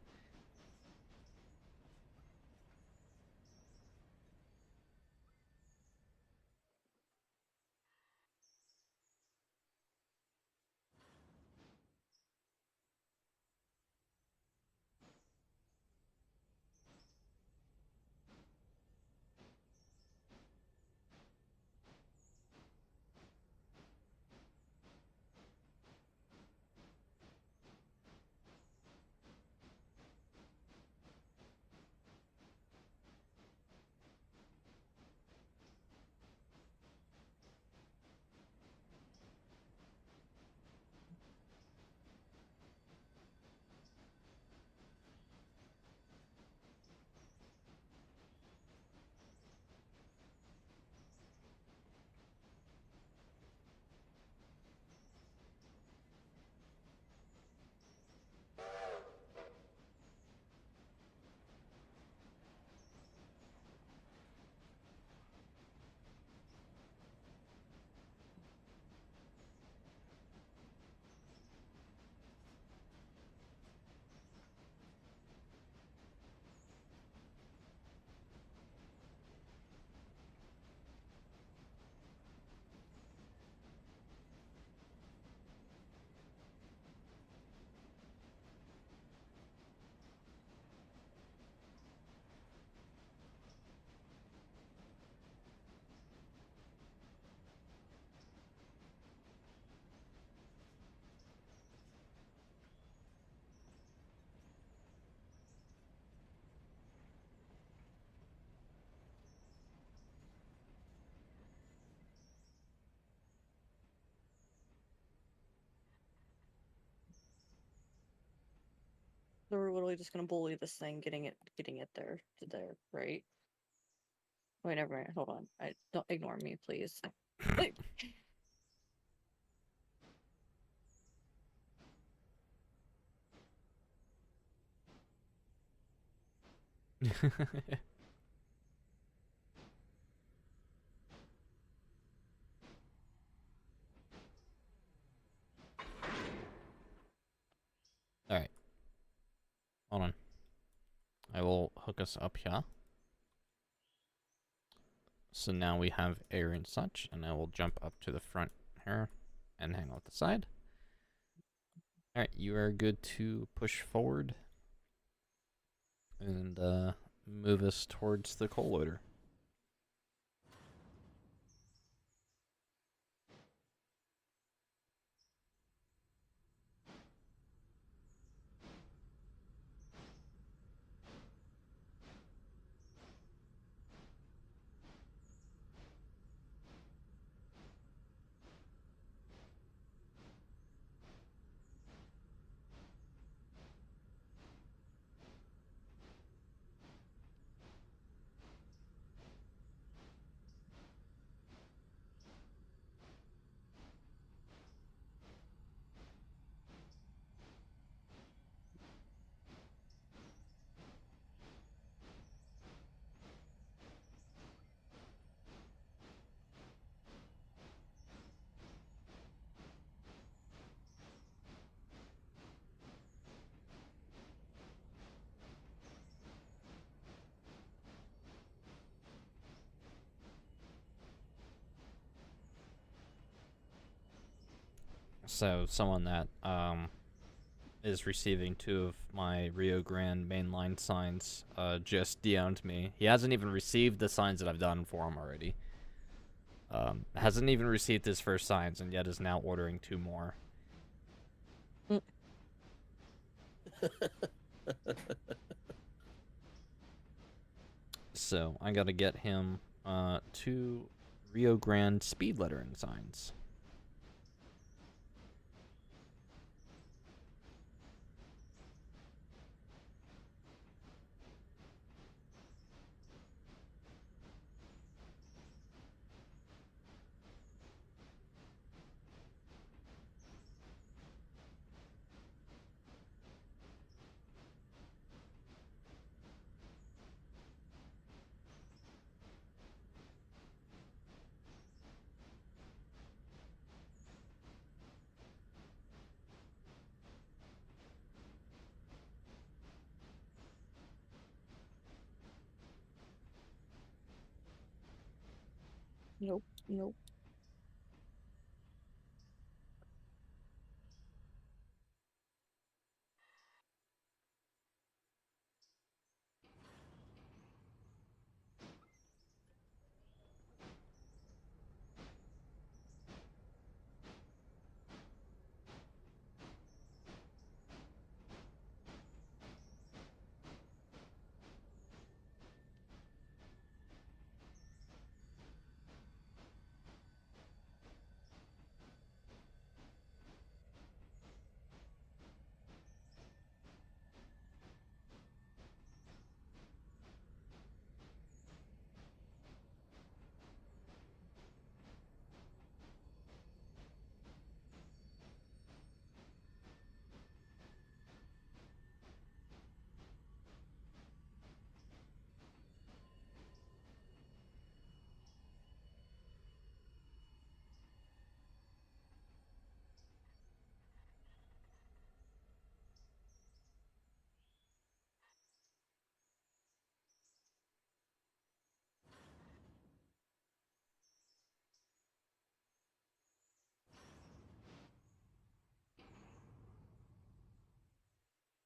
So we're literally just gonna bully this thing, getting it there to there, right? Wait, never mind. Hold on. Don't ignore me, please. Alright. Hold on. I will hook us up here. So now we have air and such, and I will jump up to the front here and hang out the side. Alright, you are good to push forward and move us towards the coal loader. So someone that is receiving 2 of my Rio Grande mainline signs, just DM'd me. He hasn't even received the signs that I've done for him already. Hasn't even received his first signs, and yet is now ordering 2 more. So I gotta get him 2 Rio Grande speed lettering signs. Nope. Nope.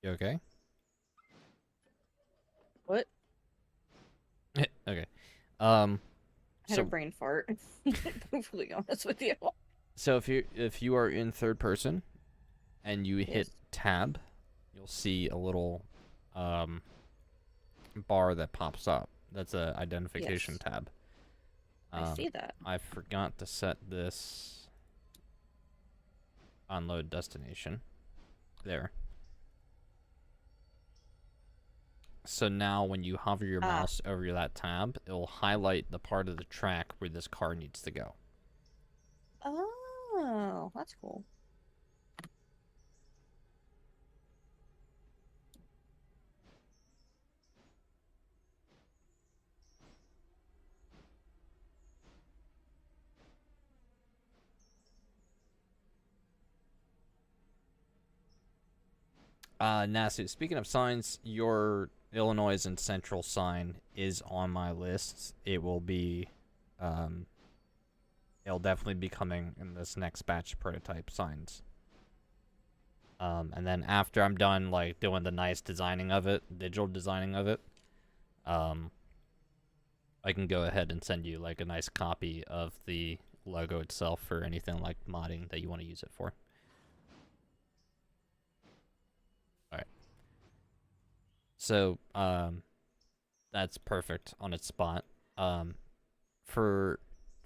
You okay? What? Okay. I had So a brain fart. To be completely honest with you. so if you are in third person and you hit Yes. tab, you'll see a little bar that pops up. That's a identification Yes. tab. I see that. I forgot to set this unload destination. There. So now when you hover your mouse over that tab, it'll highlight the part of the track where this car needs to go. Oh, that's cool. Nasu, speaking of signs, your Illinois and Central sign is on my list. It will be, it'll definitely be coming in this next batch of prototype signs. And then after I'm done, like, doing the nice designing of it, digital designing of it, I can go ahead and send you, like, a nice copy of the logo itself for anything, like, modding that you want to use it for. Alright. So, that's perfect on its spot. For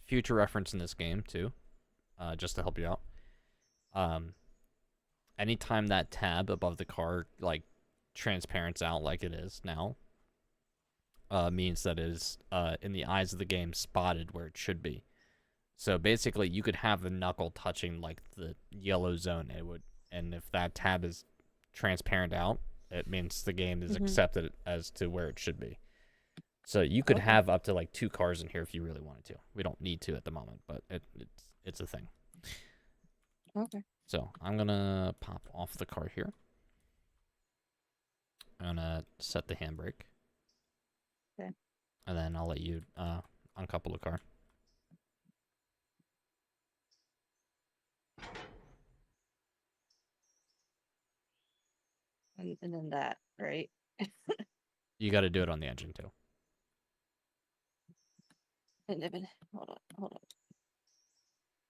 future reference in this game, too, just to help you out, anytime that tab above the car, like, transparents out like it is now, means that it is, in the eyes of the game, spotted where it should be. So basically, you could have the knuckle touching, like, the yellow zone, and if that tab is transparent out, it means the game is accepted as to where it should be. So you could have up to, like, 2 cars in here if you really wanted to. We don't need to at the moment, but it's a thing. Okay. So I'm gonna pop off the car here. I'm gonna set the handbrake. Okay. And then I'll let you uncouple the car. and then that, right? You got to do it on the engine too. And then hold on.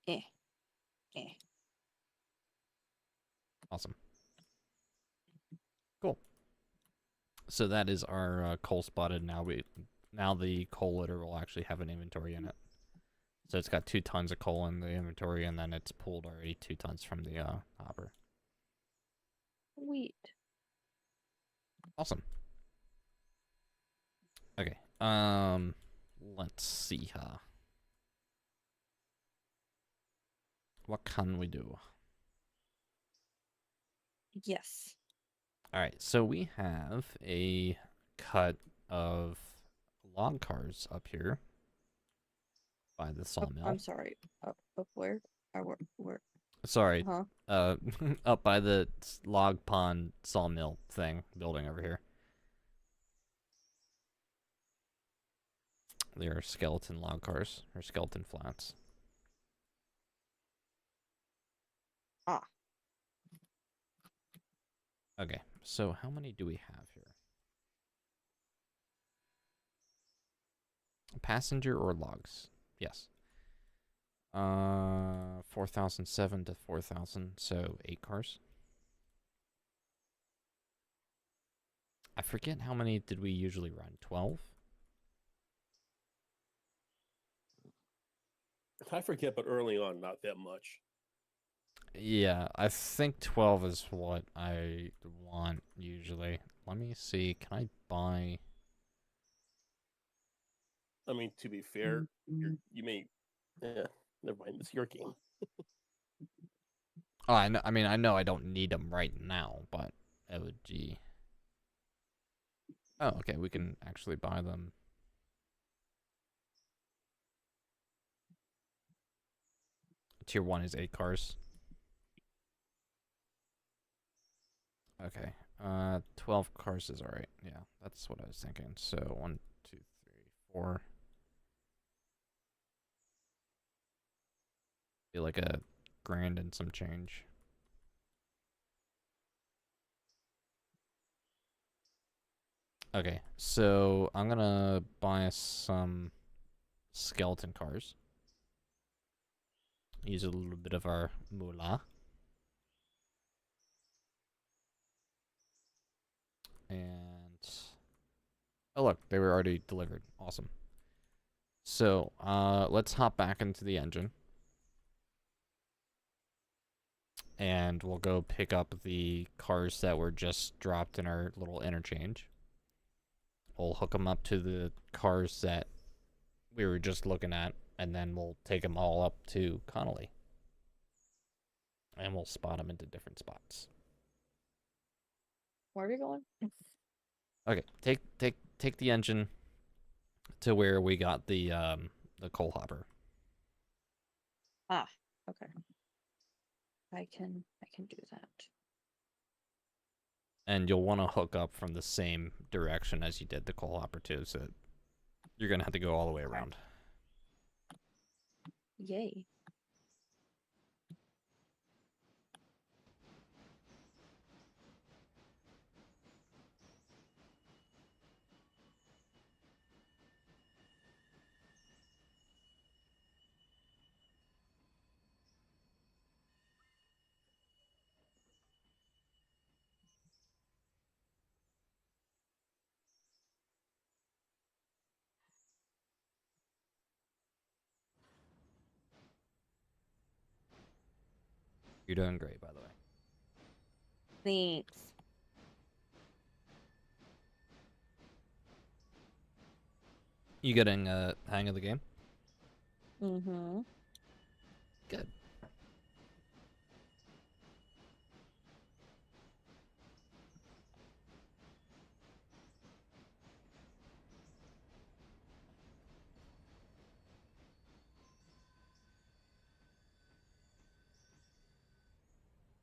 Eh, eh. Awesome. Cool. So that is our coal spotted. Now the coal litter will actually have an inventory in it. So it's got 2 tons of coal in the inventory, and then it's pulled already 2 tons from the hopper. Sweet. Awesome. Okay. Let's see here. What can we do? Yes. All right. So we have a cut of log cars up here by the sawmill. I'm sorry. Up where? Where? Sorry. Huh? Up by the log pond sawmill building over here. They are skeleton log cars, or skeleton flats. Ah. Okay, so how many do we have here? Passenger or logs? Yes. 4,007 to 4,000, so 8 cars. I forget how many did we usually run? 12? I forget, but early on, not that much. Yeah, I think 12 is what I want usually. Let me see. Can I buy? I mean, to be fair, you may. Yeah, never mind. It's your game. Oh, I know. I mean, I know I don't need them right now, but it would be. Oh, okay. We can actually buy them. Tier 1 is 8 cars. Okay. 12 cars is alright. Yeah, that's what I was thinking. So 1, 2, 3, 4. Be like a grand and some change. Okay, so I'm gonna buy some skeleton cars. Use a little bit of our moolah. And oh look, they were already delivered. Awesome. So let's hop back into the engine. And we'll go pick up the cars that were just dropped in our little interchange. We'll hook them up to the cars that we were just looking at, and then we'll take them all up to Connolly. And we'll spot them into different spots. Where are we going? Okay, take the engine to where we got the coal hopper. Ah, okay. I can do that. And you'll want to hook up from the same direction as you did the coal hopper too, so you're gonna have to go all the way around. Yay. You're doing great, by the way. Thanks. You getting a hang of the game? Mm-hmm. Good.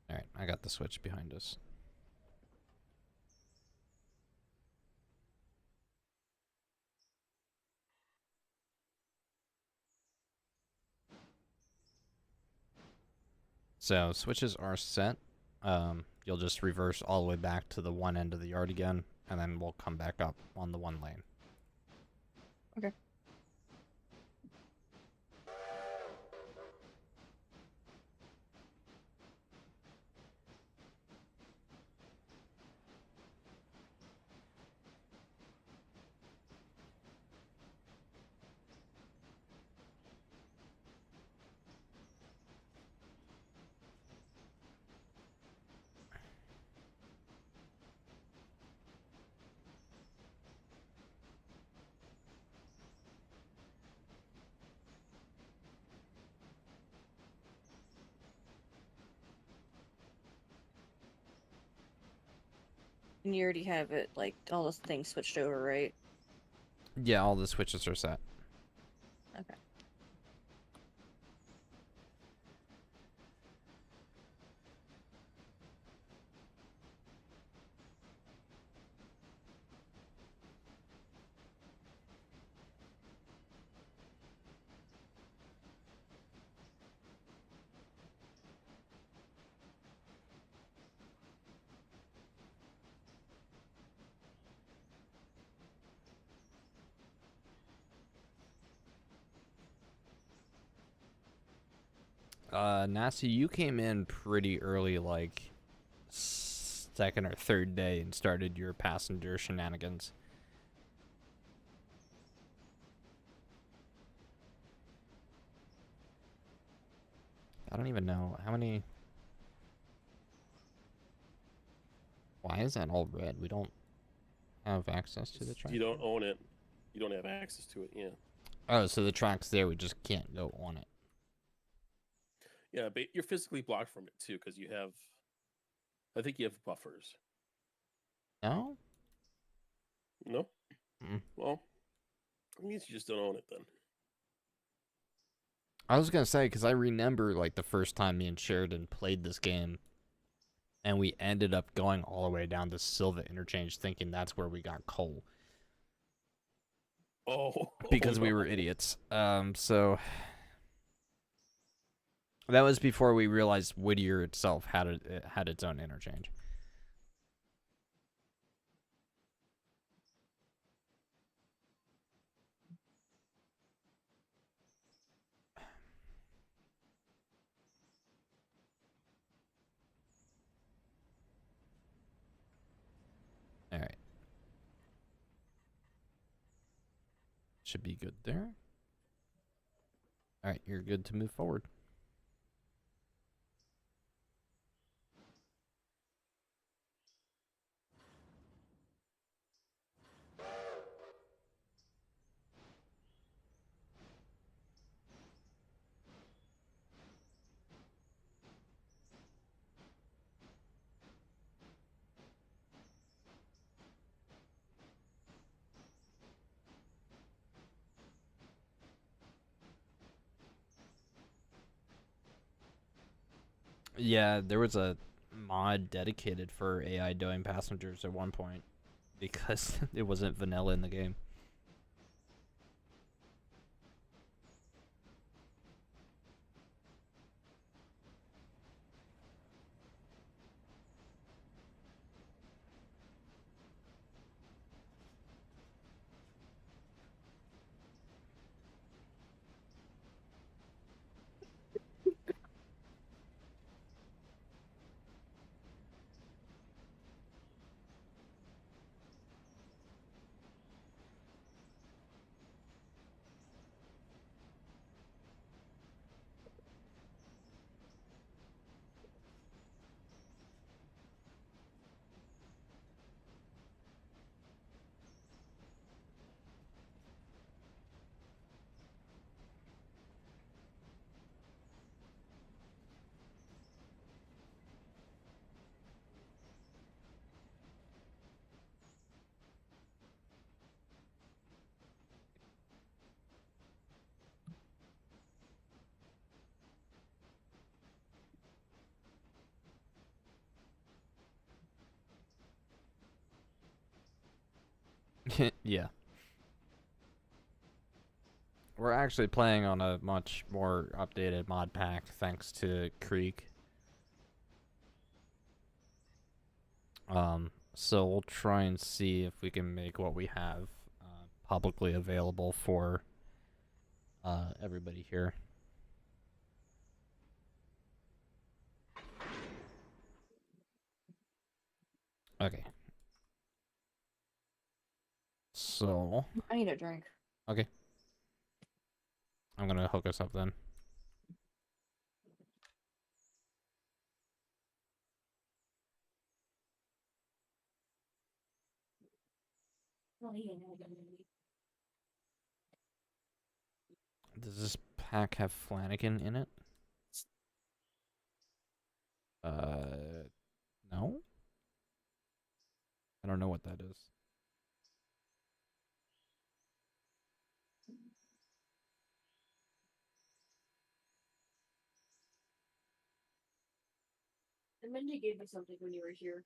Alright, I got the switch behind us. So switches are set. You'll just reverse all the way back to the one end of the yard again, and then we'll come back up on the one lane. Okay. And you already have it, like, all those things switched over, right? Yeah, all the switches are set. Okay. Nasty, you came in pretty early, like second or third day, and started your passenger shenanigans. I don't even know how many. Why is that all red? We don't have access to the track. You don't own it. You don't have access to it. Yeah. Oh, so the track's there. We just can't go on it. Yeah, but you're physically blocked from it too because you have. I think you have buffers. No. No. Mm. Well, it means you just don't own it then. I was gonna say, because I remember like the first time me and Sheridan played this game, and we ended up going all the way down to Silva Interchange, thinking that's where we got coal. Oh. Because we were idiots. So that was before we realized Whittier itself had its own interchange. All right. Should be good there. All right, you're good to move forward. Yeah, there was a mod dedicated for AI doing passengers at one point because it wasn't vanilla in the game. Yeah. We're actually playing on a much more updated mod pack thanks to Creek. So we'll try and see if we can make what we have publicly available for everybody here. Okay. So I need a drink. okay, I'm gonna hook us up then. Does this pack have Flanagan in it? No. I don't know what that is. And Mindy gave me something when you were here.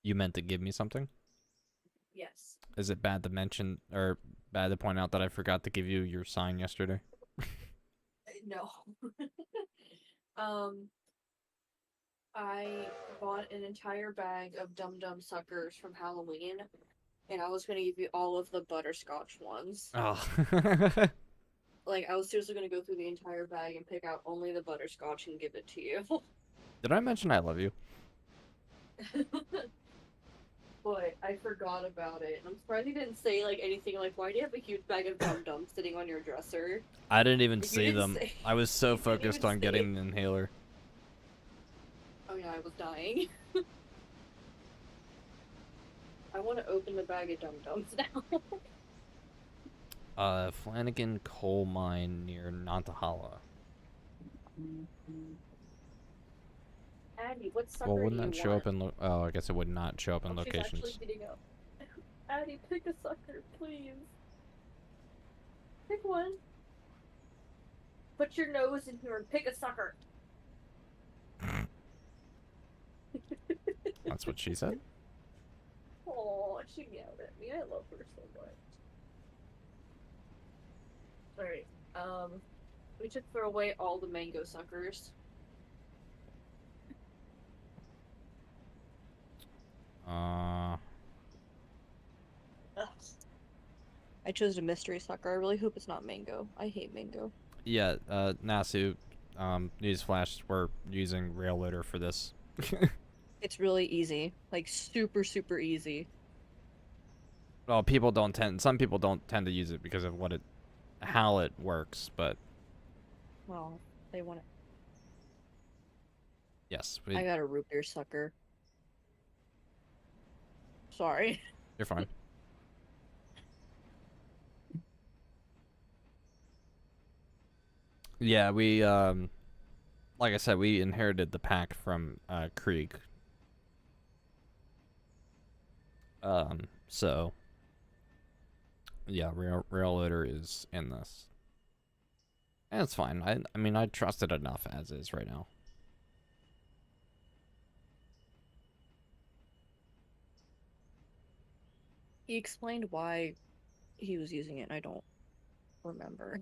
You meant to give me something? Yes. Is it bad to mention or bad to point out that I forgot to give you your sign yesterday? No. I bought an entire bag of Dum Dum suckers from Halloween, and I was gonna give you all of the butterscotch ones. Oh. Like, I was seriously gonna go through the entire bag and pick out only the butterscotch and give it to you. Did I mention I love you? But I forgot about it. I'm surprised you didn't say like anything like, why do you have a huge bag of Dum Dums sitting on your dresser? I didn't even You see didn't them. say- I was so you didn't focused even on say- getting the inhaler. Oh yeah, I was dying. I want to open the bag of Dum Dums now. Flanagan coal mine near Nantahala. Addie, what sucker Well, wouldn't do you that show want? up in oh, I guess it would not show up in Oh, she's locations. actually getting up. Addie, pick a sucker, please. Pick one. Put your nose in here and pick a sucker. That's what she said. Oh, she yelled at me. I love her so much. Alright, we should throw away all the mango suckers. Ugh. I chose a mystery sucker. I really hope it's not mango. I hate mango. Yeah, Nasu, newsflash, we're using rail loader for this. It's really easy. Like, super, super easy. Well, some people don't tend to use it because of how it works, but Well, they want it. yes, I got a root beer sucker. Sorry. you're fine. Yeah, we, like I said, we inherited the pack from, Krieg. So, yeah, rail loader is in this. And it's fine. I mean, I trust it enough as is right now. He explained why he was using it, and I don't remember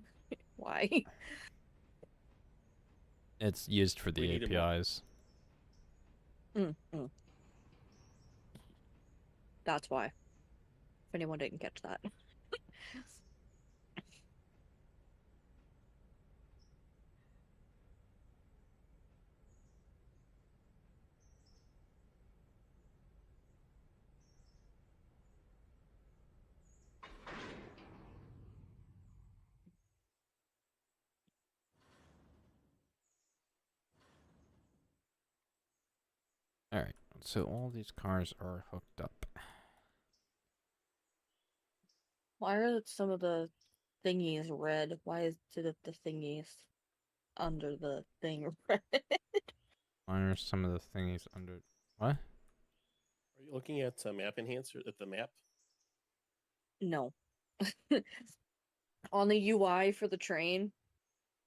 why. It's used for We the need him more. APIs. That's why. If anyone didn't catch that. Alright, so all these cars are hooked up. Why are some of the thingies red? Why is the thingies under the thing red? Why are some of the thingies under... What? Are you looking at map enhancer at the map? No. On the UI for the train,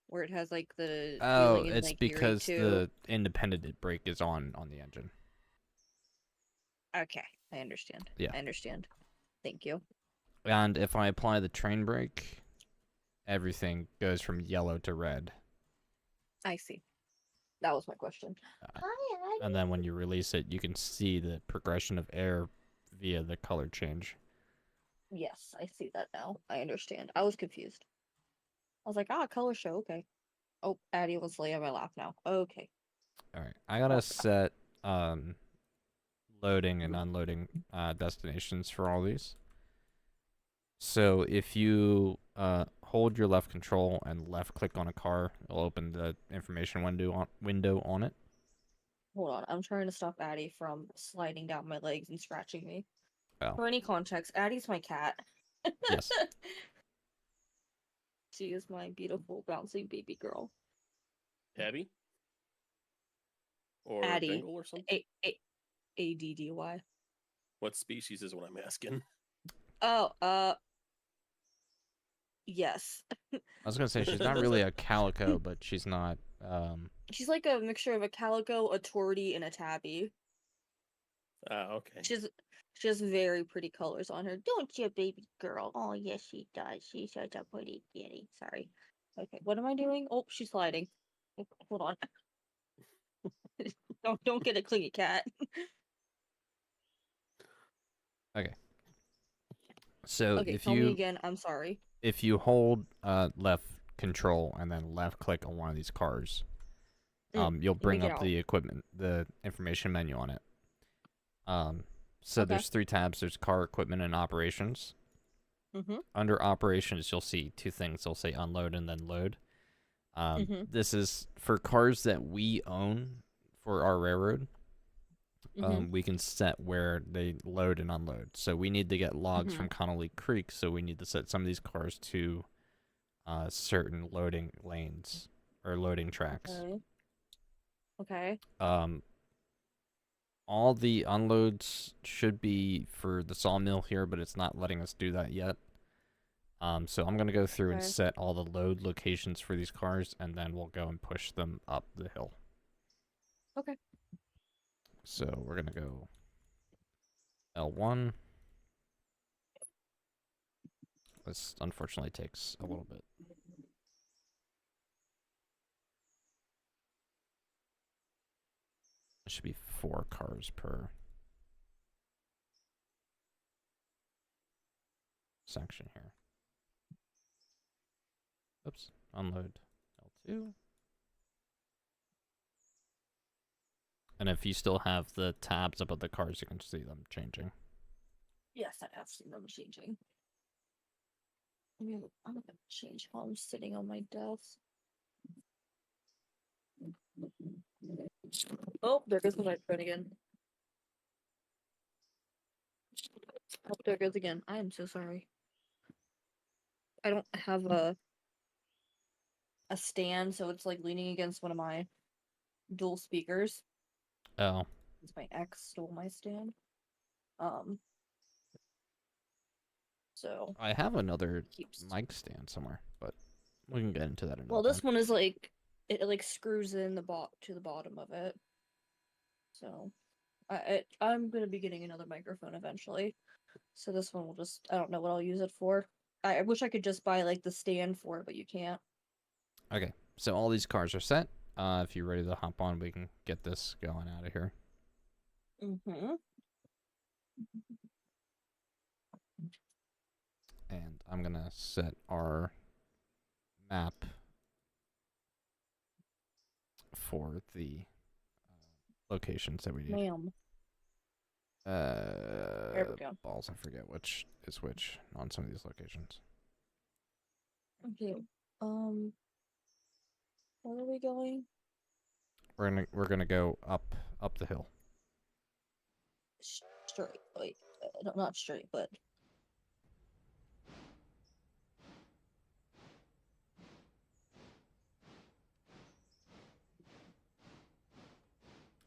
where it has like the Oh, wheeling and it's like gearing because to. the independent brake is on the engine. Okay, I understand. Yeah. I understand. Thank you. And if I apply the train brake, everything goes from yellow to red. I see. That was my question. Uh, Hi, and then when you release it, you can see the progression of air via the color change. Yes, I see that now. I understand. I was confused. I was like, color show, okay. Oh, Addie was laying on my lap now. Okay. All right, I gotta set loading and unloading destinations for all these. So if you hold your left control and left click on a car, it'll open the information window on it. Hold on, I'm trying to stop Addie from sliding down my legs and scratching me. Oh. For any context, Addie's my cat. Yes. She is my beautiful bouncing baby girl. Tabby? Or Addie. Jingle or something? ADDY. What species is what I'm asking? Oh, yes. I was gonna say she's not really a calico, but she's not. She's like a mixture of a calico, a tortie, and a tabby. Ah, okay. She has very pretty colors on her. Don't you, baby girl? Oh, yes, she does. She's such a pretty kitty. Sorry. Okay, what am I doing? Oh, she's sliding. Hold on. Don't get a clingy cat. Okay. So Okay, if tell me you again. I'm sorry. if you hold left control and then left click on one of these cars, you'll bring get up out. the information menu on it. So Okay. there's 3 tabs. There's car equipment and operations. Mm-hmm. Under operations, you'll see 2 things. They'll say unload and then load. This is for cars that we own for our railroad. We can set where they load and unload. So we need to get logs from Connolly Creek, so we need to set some of these cars to certain loading lanes or loading tracks. Okay. All the unloads should be for the sawmill here, but it's not letting us do that yet. So I'm going to go through and set all the load locations for these cars, and then we'll go and push them up the hill. Okay. So we're going to go L1. This unfortunately takes a little bit. It should be 4 cars per section here. Oops. Unload L2. And if you still have the tabs above the cars, you can see them changing. Yes, I have seen them changing. I'm gonna change how I'm sitting on my desk. Oh, there goes the microphone again. Oh, there goes again. I am so sorry. I don't have a stand, so it's like leaning against one of my dual speakers. Oh. My ex stole my stand. So I have another mic stand somewhere, but we can get into that another well, this time. one is like it like screws in the to the bottom of it. So I'm gonna be getting another microphone eventually. So this one will just I don't know what I'll use it for. I wish I could just buy like the stand for it, but you can't. Okay, so all these cars are set. If you're ready to hop on, we can get this going out of here. Mm-hmm. And I'm gonna set our map for the locations that we need. Ma'am. There we go. Balls, I forget which is which on some of these locations. Okay. Where are we going? We're gonna go up the hill. Straight. Wait, no, not straight, but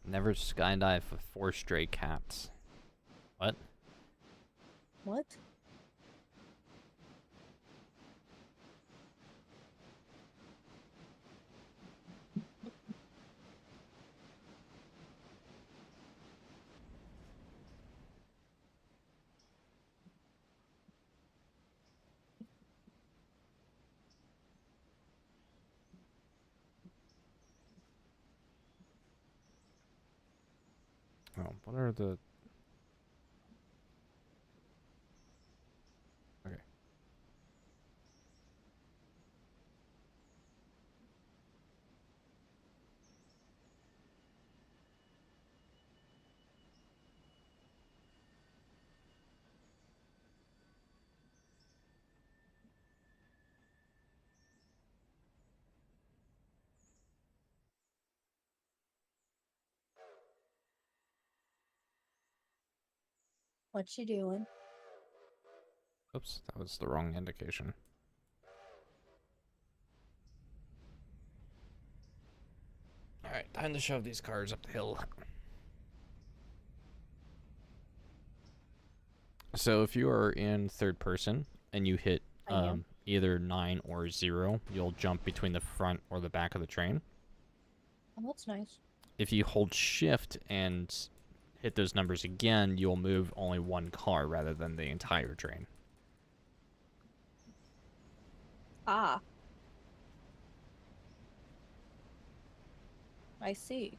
Never skydive with 4 stray cats. What? what? Oh, what are the... Okay. What you doing? Oops, that was the wrong indication. Alright, time to shove these cars up the hill. So if you are in third person and you hit either 9 or 0, you'll jump between the front or the back of the train. Oh, that's nice. If you hold shift and hit those numbers again, you'll move only one car rather than the entire train. Ah. I see.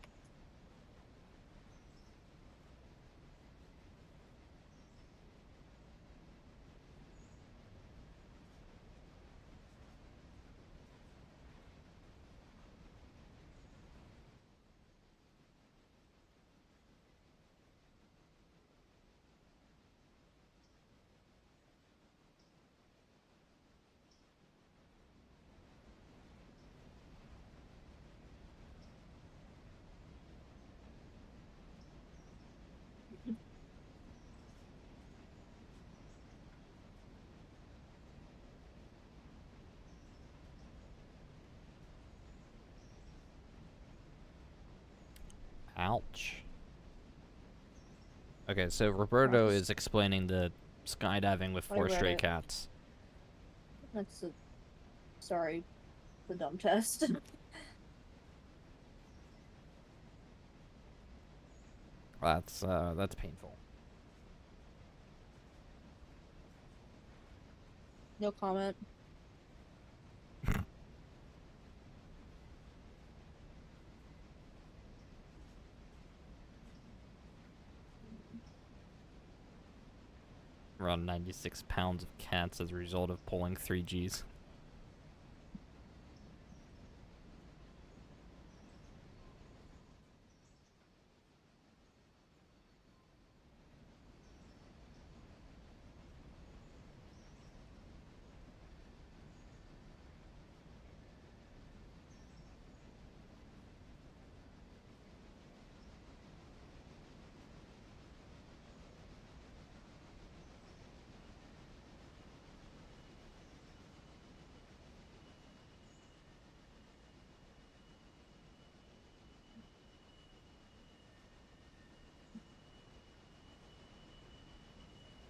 Ouch. Okay, so Roberto is explaining the skydiving with 4 stray cats. That's a... Sorry. The dumb test. That's painful. No comment. Around 96 pounds of cats as a result of pulling 3 Gs.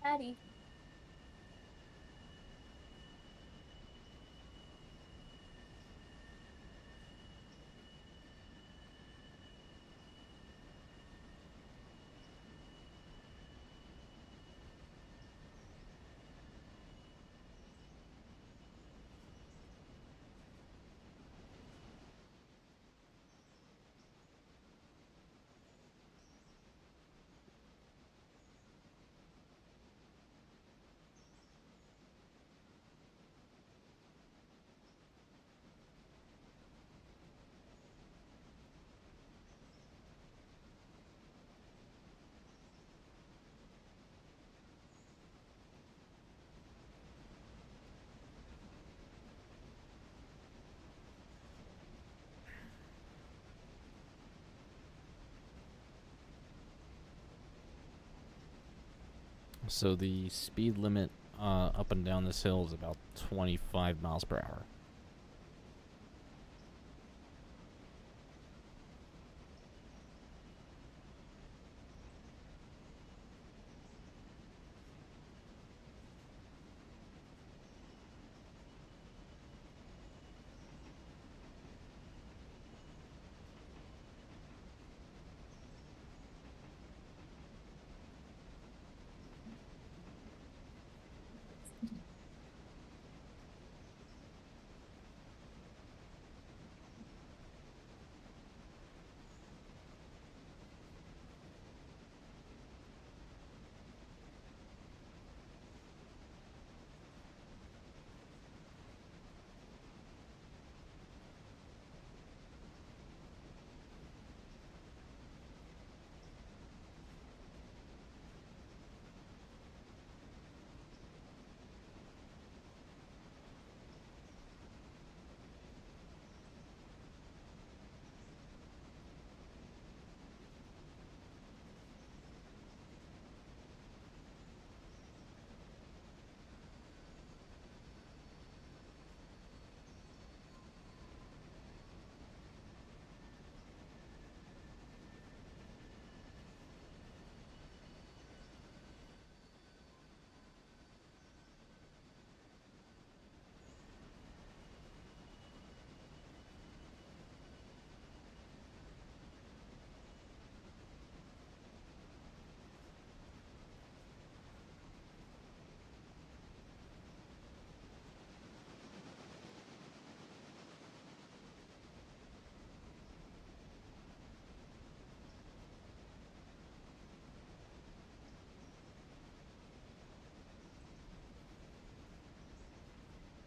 Patty. So the speed limit up and down this hill is about 25 miles per hour.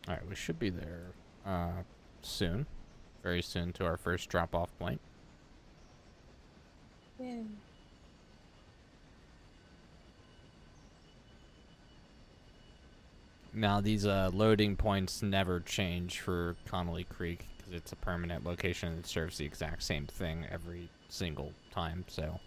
All right, we should be there soon, very soon to our first drop-off point. Yeah. Now these loading points never change for Connolly Creek because it's a permanent location that serves the exact same thing every single time. So.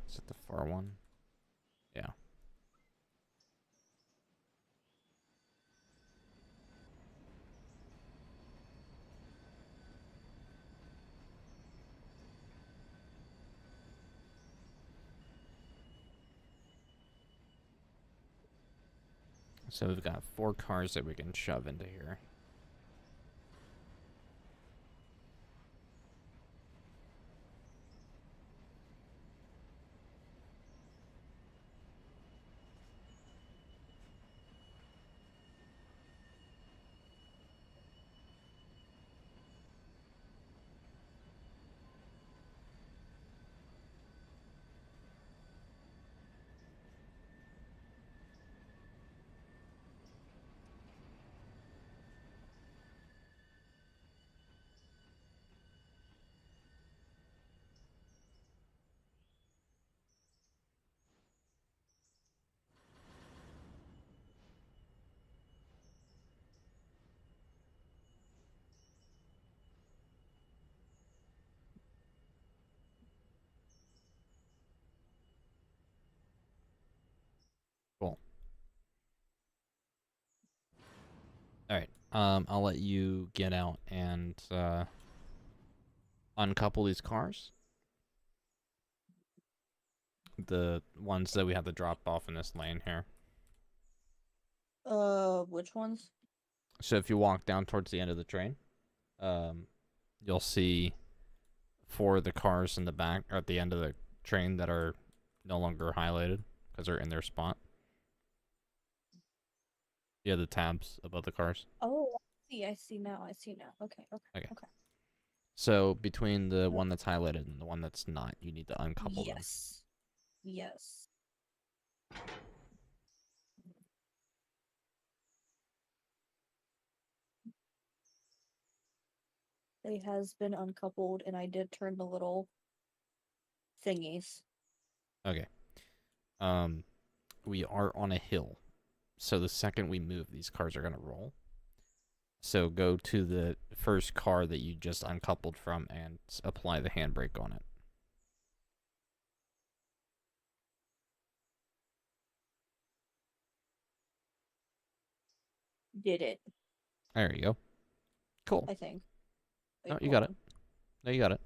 Is it the far one? Yeah. So we've got 4 cars that we can shove into here. Cool. All right. I'll let you get out and uncouple these cars. The ones that we have to drop off in this lane here. Which ones? So if you walk down towards the end of the train, you'll see 4 of the cars in the back or at the end of the train that are no longer highlighted because they're in their spot. Yeah, the tabs above the cars. Oh, I see now. Okay. Okay. So between the one that's highlighted and the one that's not, you need to uncouple them. Yes. It has been uncoupled, and I did turn the little thingies. Okay. We are on a hill, so the second we move, these cars are gonna roll. So go to the first car that you just uncoupled from and apply the handbrake on it. Did it? There you go. Cool. I think. No, Wait, you hold got it. on. No, you got it.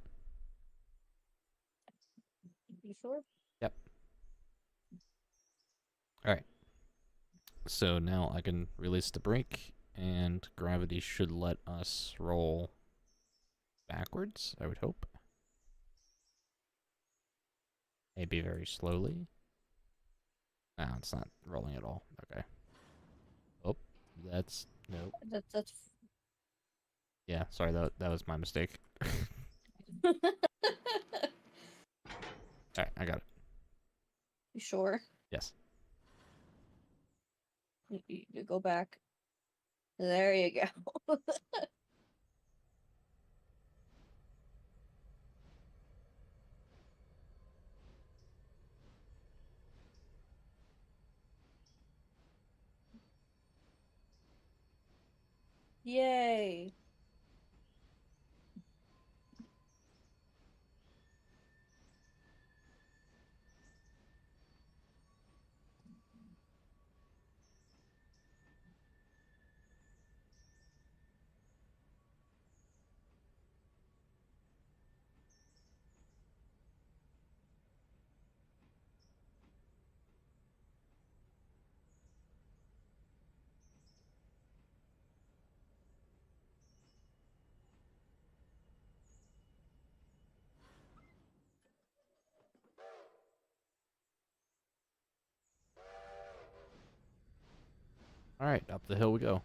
You sure? Yep. All right. So now I can release the brake, and gravity should let us roll backwards, I would hope. Maybe very slowly. No, it's not rolling at all. Okay. Oh, that's no. That's. Yeah, sorry, that was my mistake. Alright, I got it. You sure? Yes. You go back. There you go. Yay. All right, up the hill we go.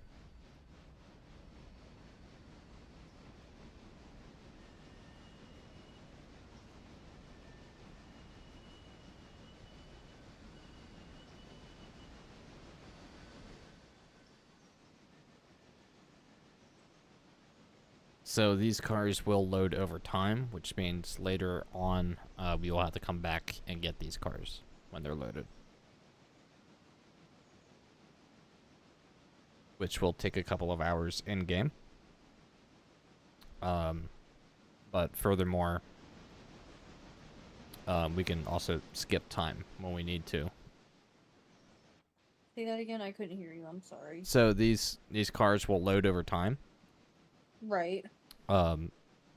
So these cars will load over time, which means later on we will have to come back and get these cars when they're loaded. Which will take a couple of hours in-game. But furthermore, we can also skip time when we need to. Say that again. I couldn't hear you. I'm sorry. So these cars will load over time. Right.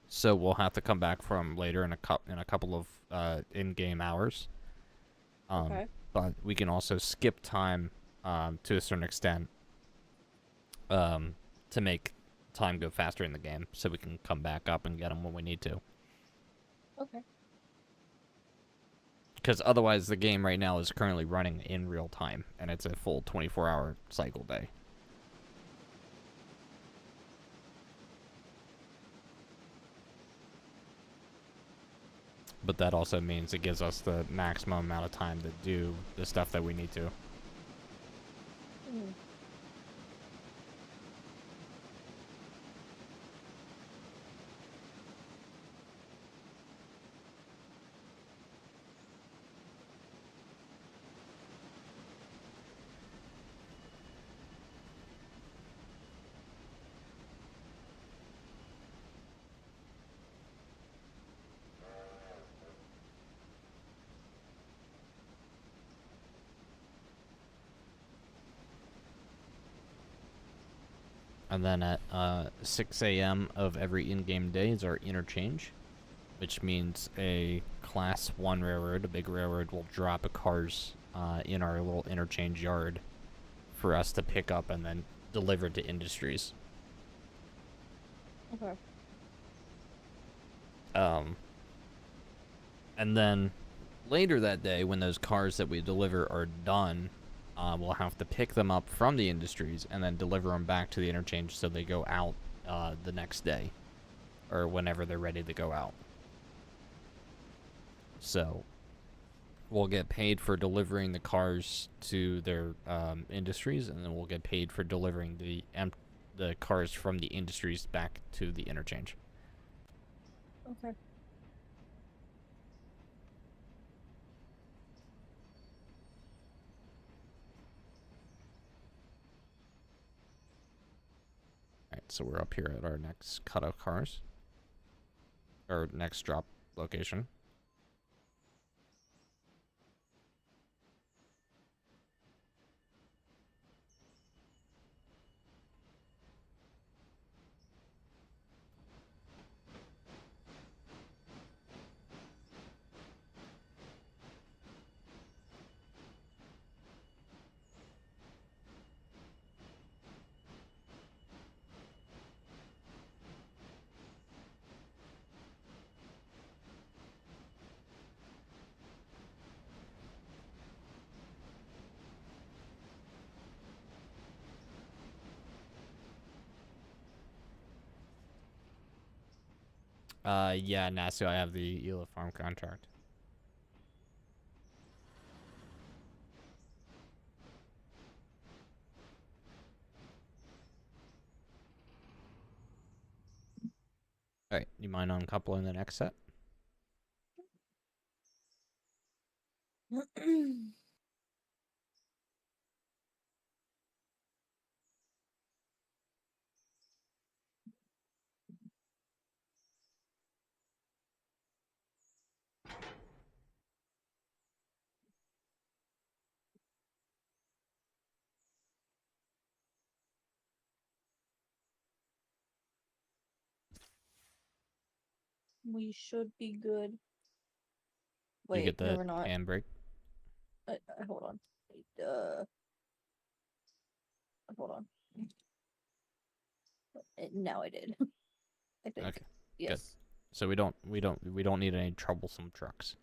So we'll have to come back from later in a couple of in-game hours. Okay. But we can also skip time to a certain extent to make time go faster in the game, so we can come back up and get them when we need to. Okay. Because otherwise, the game right now is currently running in real time, and it's a full 24-hour cycle day. But that also means it gives us the maximum amount of time to do the stuff that we need to. Mm. And then at 6 a.m. of every in-game day is our interchange, which means a Class 1 railroad, a big railroad, will drop cars in our little interchange yard for us to pick up and then deliver to industries. Okay. And then later that day, when those cars that we deliver are done, we'll have to pick them up from the industries and then deliver them back to the interchange so they go out the next day or whenever they're ready to go out. So we'll get paid for delivering the cars to their industries, and then we'll get paid for delivering the cars from the industries back to the interchange. Okay. Alright, so we're up here at our next cut of cars. Or next drop location. Yeah, Nasu, I have the Ela Farm contract. Alright, you mind uncoupling the next set? We should be good. You Wait, get no, the we're not. handbrake? Hold on. Hold on. Now I did. I think. Okay, Yes. so we don't need any troublesome trucks.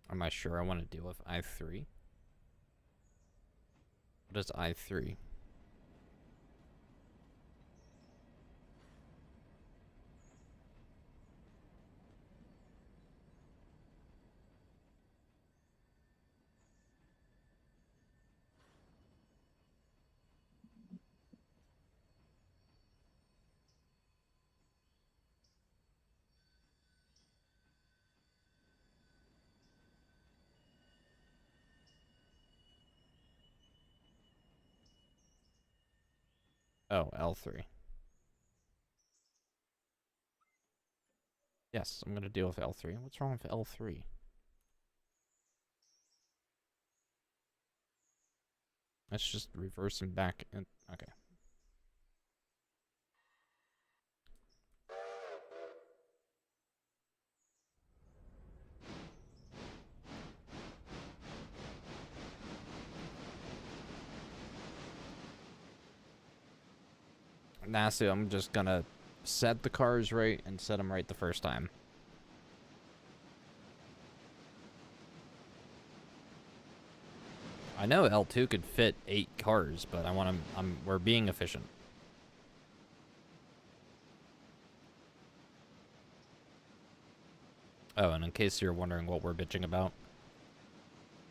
Am I sure I want to deal with I3? What is I3? Oh, L3. Yes, I'm gonna deal with L3. What's wrong with L3? Let's just reverse him back and okay. Nasu, I'm just gonna set the cars right and set them right the first time. I know L2 could fit 8 cars, but I want to. We're being efficient. Oh, and in case you're wondering what we're bitching about,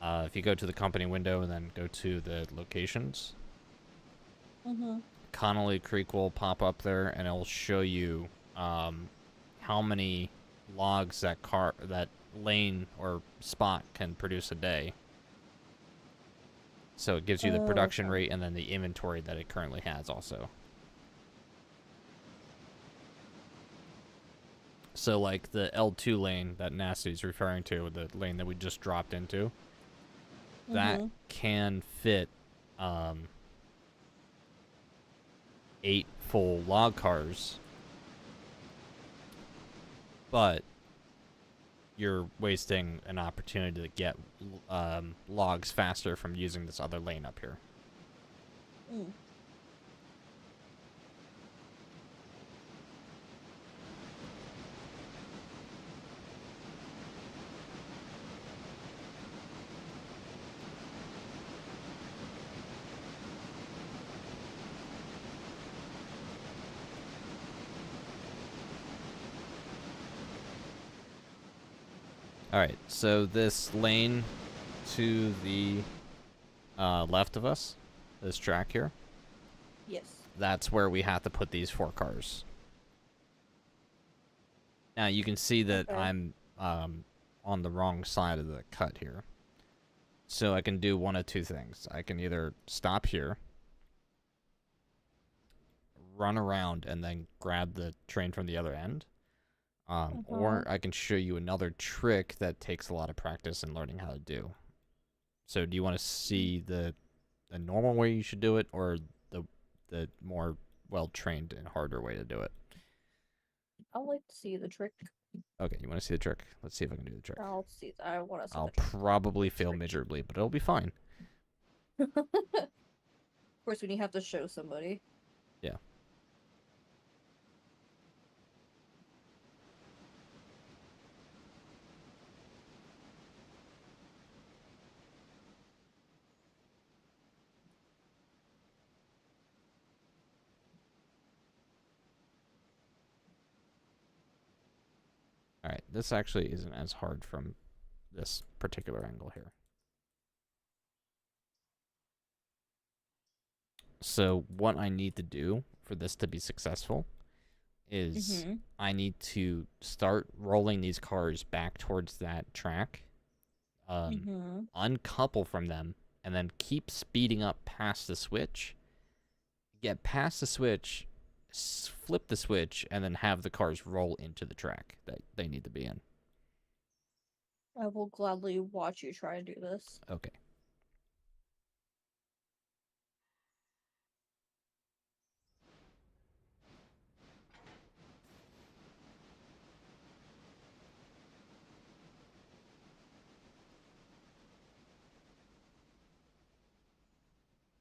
if you go to the company window and then go to the locations, Connolly Creek will pop up there, and it'll show you how many logs that lane or spot can produce a day. So it gives you the production rate and then the inventory that it currently has also. So like the L2 lane that Nasu's referring to, the lane that we just dropped into, that can fit 8 full log cars, but you're wasting an opportunity to get logs faster from using this other lane up here. Alright, so this lane to the left of us, this track here. Yes. That's where we have to put these 4 cars. Now you can see that I'm on the wrong side of the cut here. So I can do one of 2 things. I can either stop here, run around, and then grab the train from the other end. Or I can show you another trick that takes a lot of practice and learning how to do. So do you want to see the normal way you should do it, or the more well-trained and harder way to do it? I'd like to see the trick. Okay, you want to see the trick? Let's see if I can do the trick. I want to see I'll the trick. probably fail miserably, but it'll be fine. Of course, when you have to show somebody. Yeah. Alright, this actually isn't as hard from this particular angle here. So what I need to do for this to be successful is I need to start rolling these cars back towards that track, uncouple from them, and then keep speeding up past the switch, get past the switch, flip the switch, and then have the cars roll into the track that they need to be in. I will gladly watch you try to do this. Okay.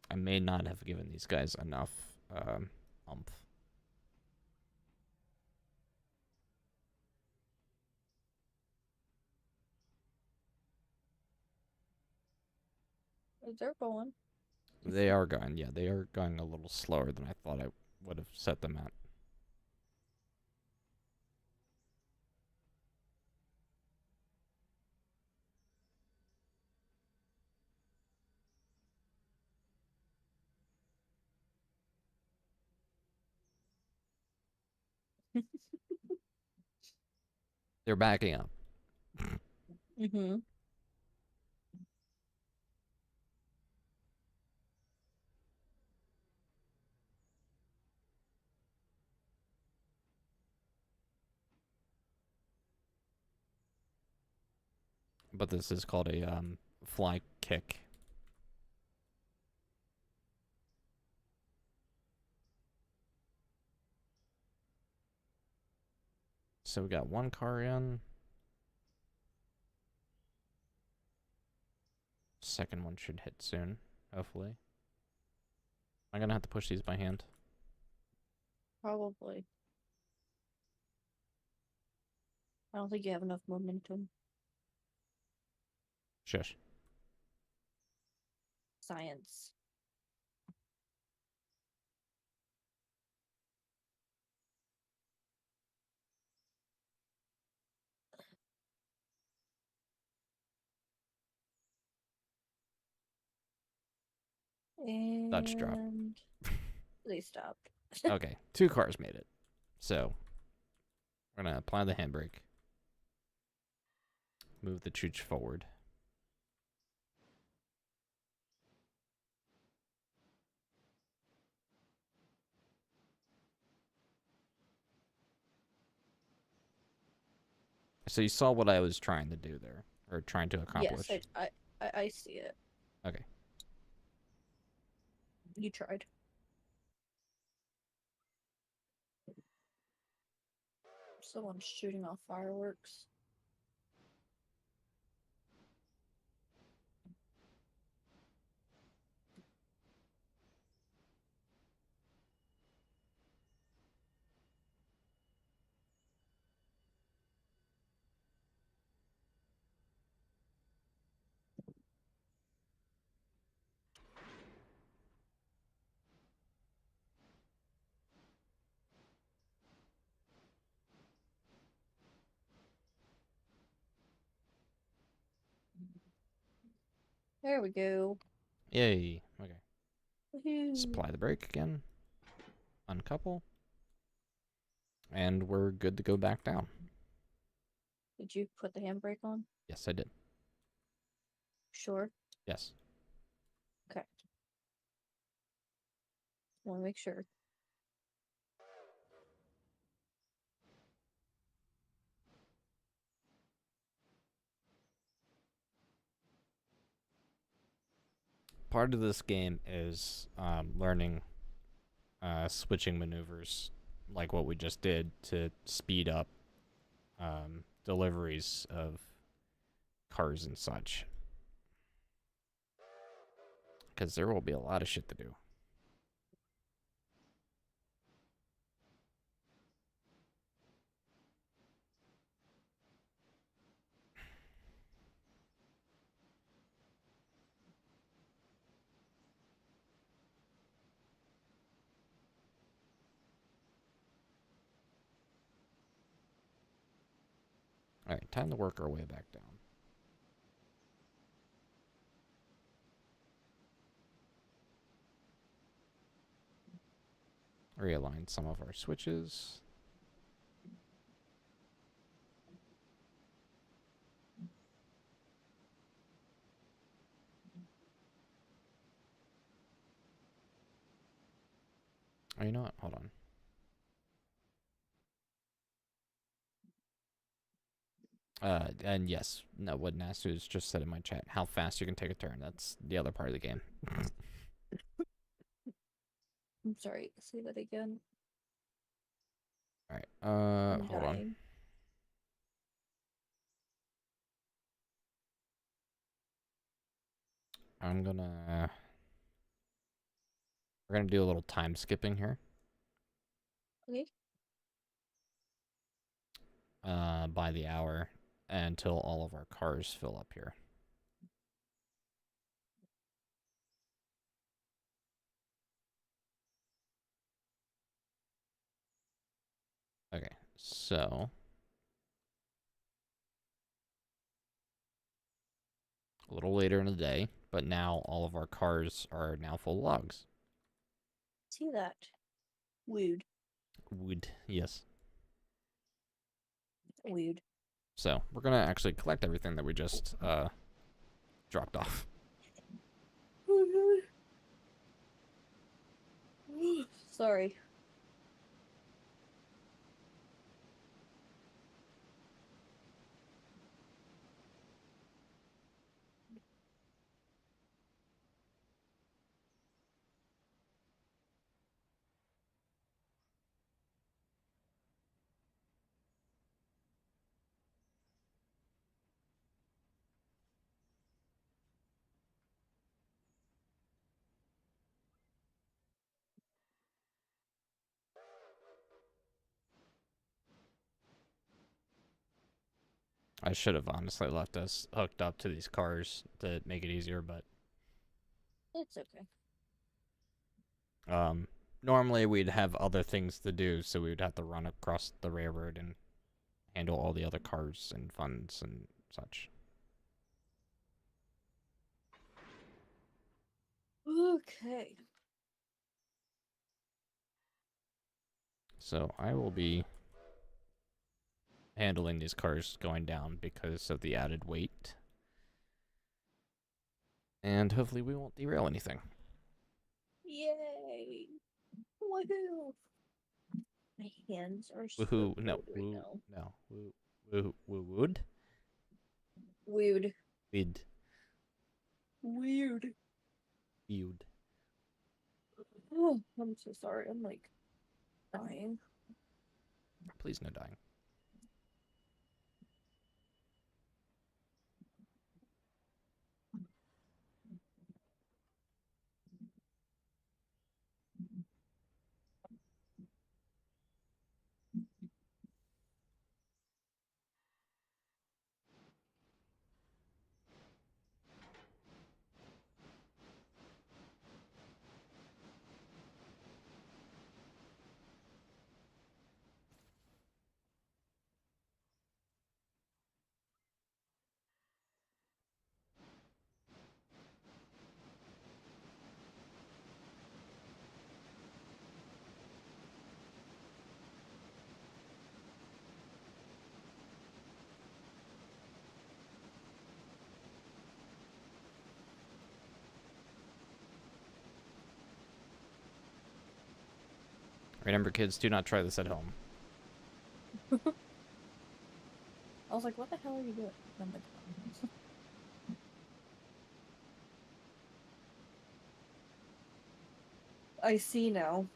I may not have given these guys enough umph. They're going. They are going, yeah, they are going a little slower than I thought I would have set them at. They're backing up. Mm-hmm. But this is called a fly kick. So we got one car in. Second one should hit soon, hopefully. I'm gonna have to push these by hand. Probably. I don't think you have enough momentum. Shush. Science. Dutch drop. And they stopped. Okay, 2 cars made it. So we're gonna apply the handbrake. Move the chooch forward. So you saw what I was trying to do there, or trying to accomplish. Yes, I see it. Okay. You tried. Someone's shooting off fireworks. There we go. Yay. Okay. Woohoo. Supply the brake again. Uncouple. And we're good to go back down. Did you put the handbrake on? Yes, I did. Sure. Yes. Okay. Want to make sure. Part of this game is learning switching maneuvers like what we just did to speed up deliveries of cars and such. Because there will be a lot of shit to do. Alright, time to work our way back down. Realign some of our switches. Oh, you know what? Hold on. And yes, no, what Nasu has just said in my chat, how fast you can take a turn. That's the other part of the game. I'm sorry. Say that again. Alright, I'm hold on. dying. We're gonna do a little time skipping here. Okay. By the hour until all of our cars fill up here. So a little later in the day, but now all of our cars are now full of logs. See that? Weird. Wood, yes. Weird. So we're gonna actually collect everything that we just dropped off. Sorry. I should have honestly left us hooked up to these cars to make it easier, but It's okay. normally we'd have other things to do, so we would have to run across the railroad and handle all the other cars and funds and such. Okay. So I will be handling these cars going down because of the added weight. And hopefully we won't derail anything. Yay! Woohoo! My hands are so Woohoo! No, cold right now. no, wood, Weird. vid, Weird. viewed. Oh, I'm so sorry. I'm like dying. Please no dying. Remember, kids, do not try this at home. I was like, what the hell are you doing? I'm like, I see now.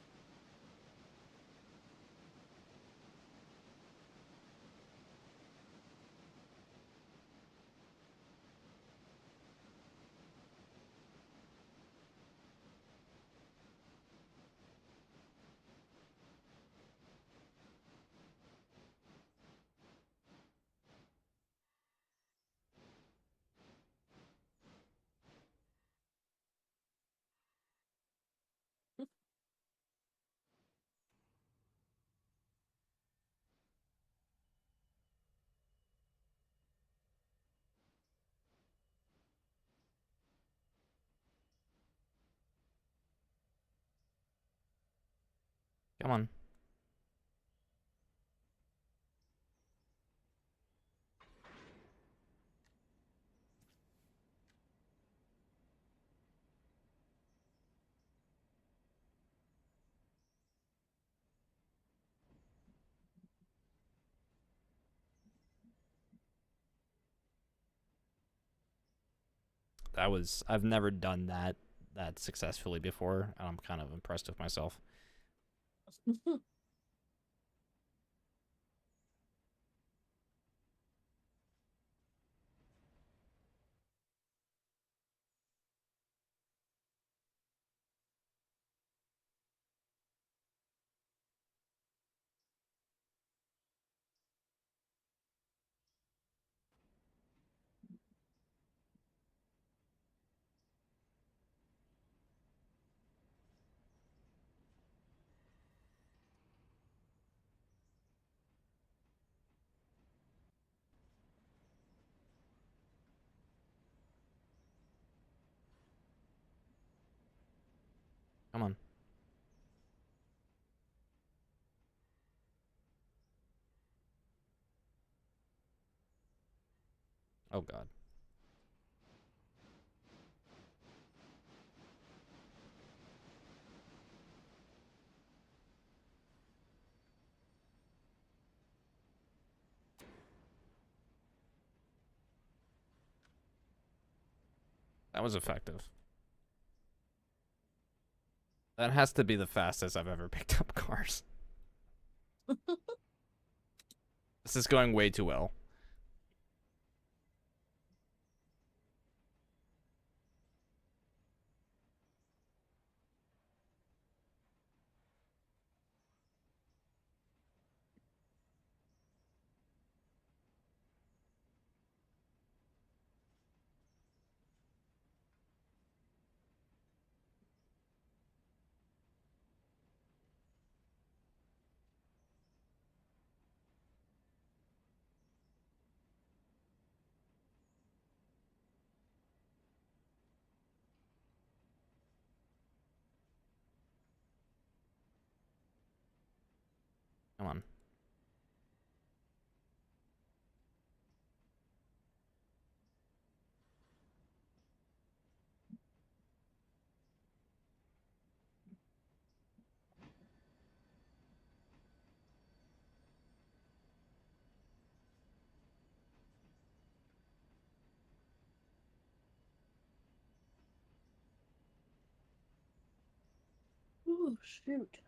Come on. I've never done that successfully before, and I'm kind of impressed with myself. Come on. Oh god. That was effective. That has to be the fastest I've ever picked up cars. This is going way too well. Come on. Oh, shoot.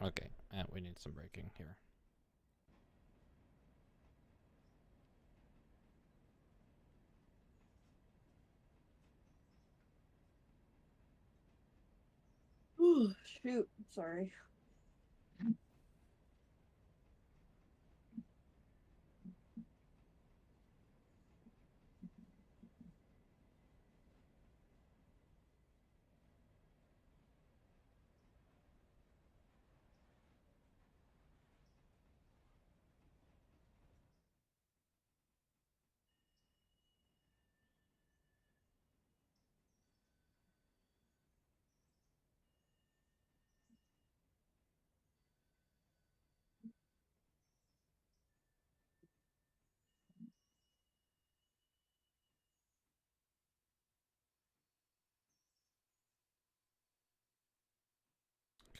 Okay, we need some braking here. Oh, shoot. Sorry.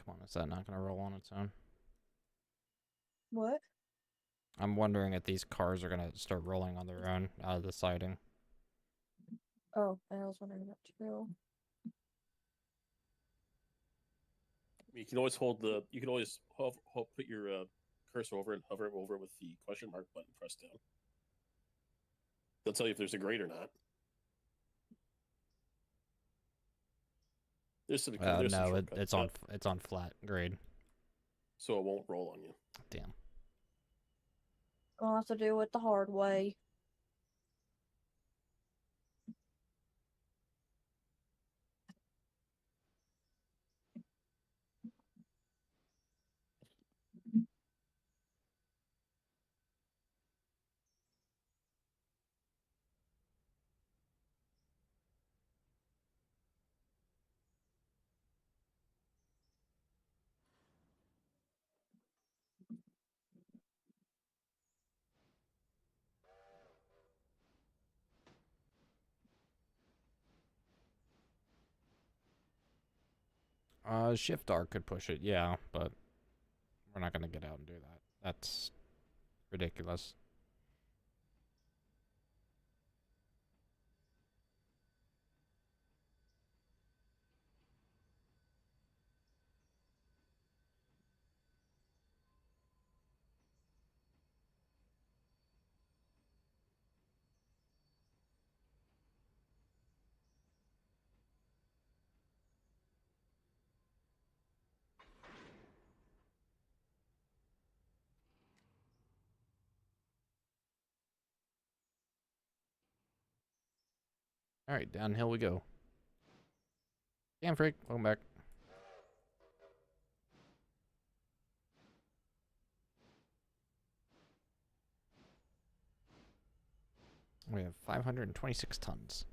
Come on, is that not going to roll on its own? What? I'm wondering if these cars are going to start rolling on their own out of the siding. Oh, I was wondering that too. You can always hold the. You can always put your cursor over and hover over with the question mark button pressed down. They'll tell you if there's a grade or not. There's some. There's some No, shortcuts, it's on flat grade. so it won't roll on you. Damn. I'll have to do it the hard way. Shift R could push it, yeah, but we're not gonna get out and do that. That's ridiculous. All right, downhill we go. Damn freak, welcome back. We have 526 tons.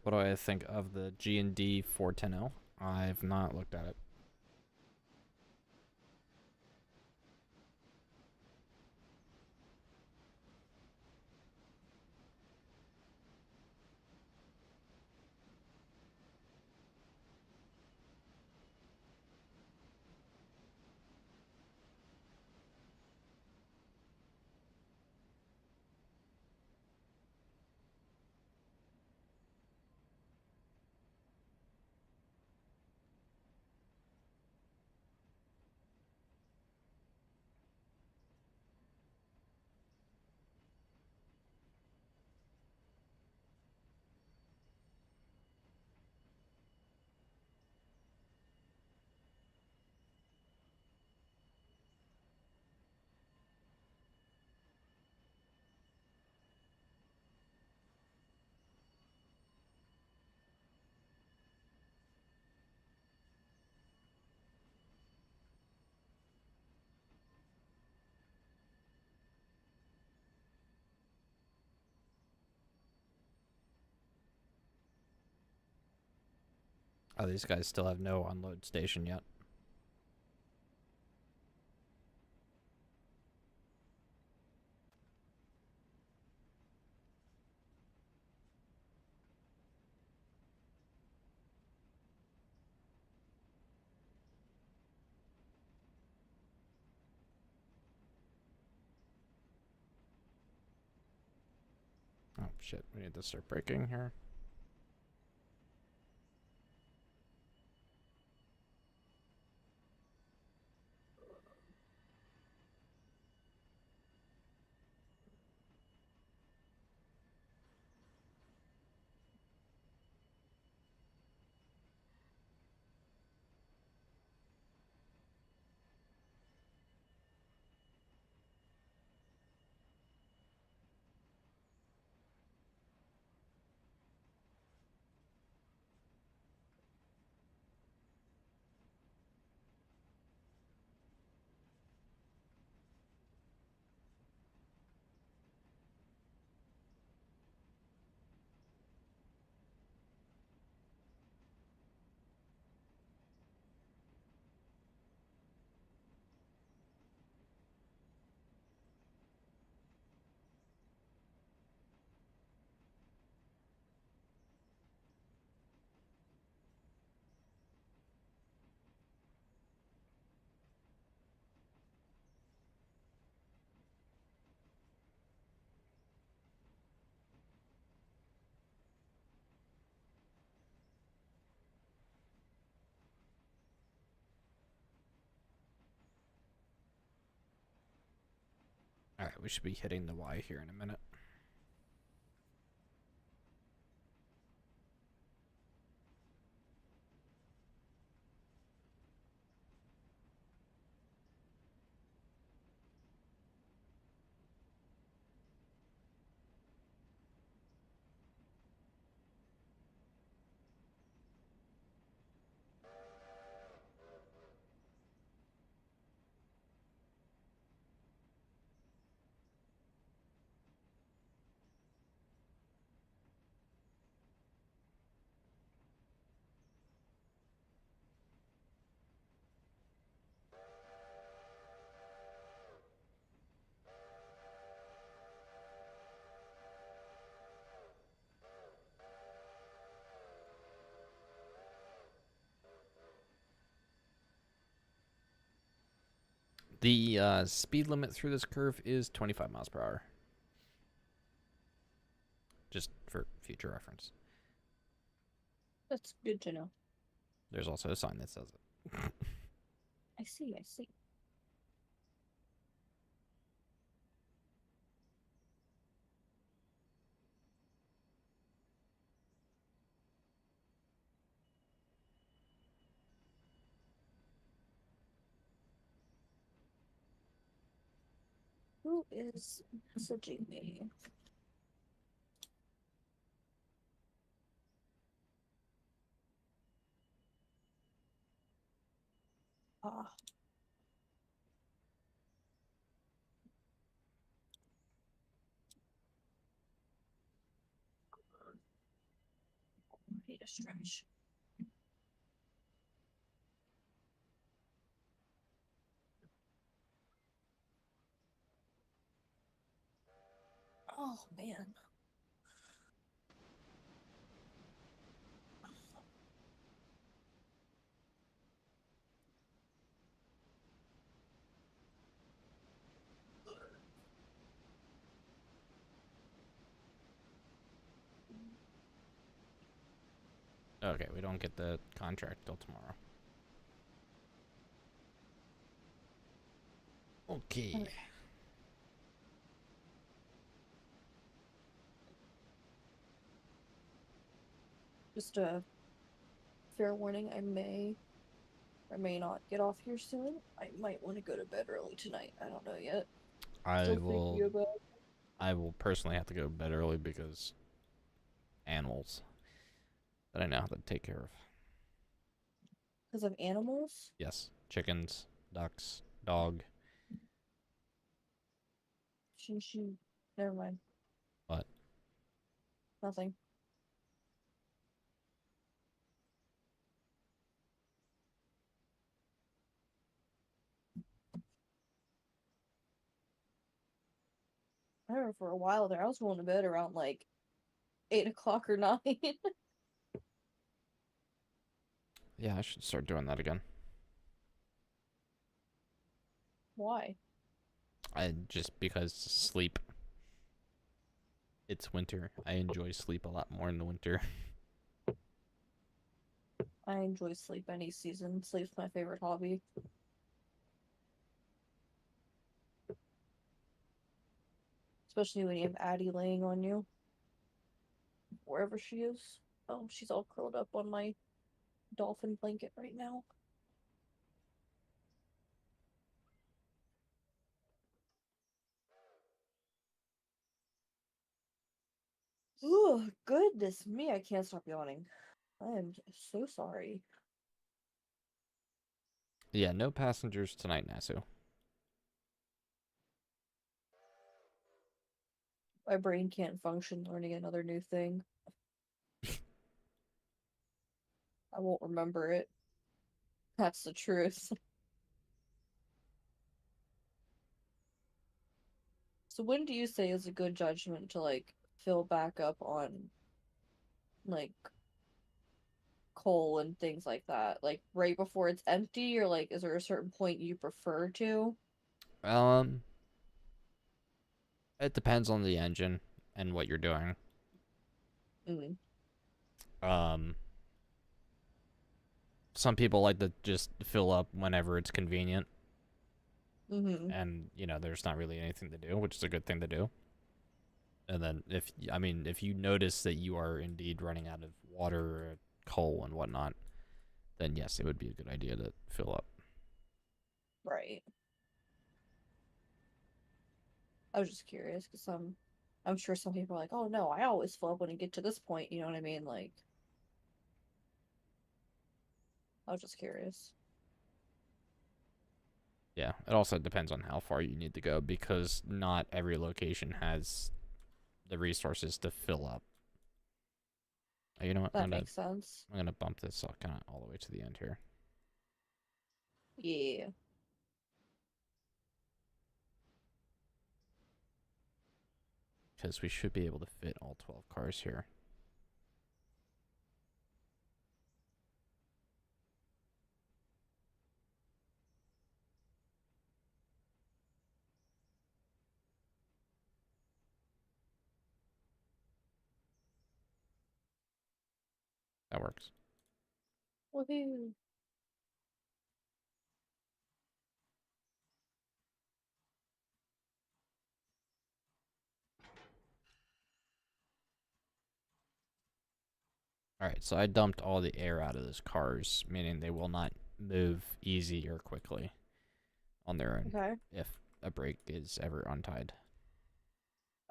What do I think of the G&D 410L? I've not looked at it. Oh, these guys still have no unload station yet. Oh shit, we need to start braking here. Alright, we should be hitting the Y here in a minute. The speed limit through this curve is 25 miles per hour. Just for future reference. That's good to know. There's also a sign that says it. I see, I see. Who is messaging me? Ah. I need a stretch. Oh man. Okay, we don't get the contract till tomorrow. Okay. Just a fair warning, I may or may not get off here soon. I might want to go to bed early tonight. I don't know yet. Still thinking about it. I will personally have to go to bed early because animals that I know how to take care of. Because of animals? Yes, chickens, ducks, dog. She. Never mind. What? Nothing. I remember for a while there, I was going to bed around like 8 o'clock or 9. Yeah, I should start doing that again. Why? I just because sleep. It's winter. I enjoy sleep a lot more in the winter. I enjoy sleep any season. Sleep's my favorite hobby. Especially when you have Addie laying on you. Wherever she is. Oh, she's all curled up on my dolphin blanket right now. Oh, goodness me, I can't stop yawning. I am so sorry. Yeah, no passengers tonight, Nasu. My brain can't function learning another new thing. I won't remember it. That's the truth. So when do you say is a good judgment to like fill back up on like coal and things like that? Like right before it's empty, or like is there a certain point you prefer to? Um, it depends on the engine and what you're doing. Mm. Um, some people like to just fill up whenever it's convenient, Mm-hmm. and there's not really anything to do, which is a good thing to do. And then if you notice that you are indeed running out of water, or coal, and whatnot, then yes, it would be a good idea to fill up. Right. I was just curious because I'm sure some people are like, oh no, I always fill up when I get to this point. You know what I mean? Like, I was just curious. Yeah, it also depends on how far you need to go because not every location has the resources to fill up. You know what? That makes sense. I'm gonna bump this kind of all the way to the end here. Yeah. Because we should be able to fit all 12 cars here. That works. Woohoo! Alright, so I dumped all the air out of those cars, meaning they will not move easy or quickly on their own Okay. if a brake is ever untied.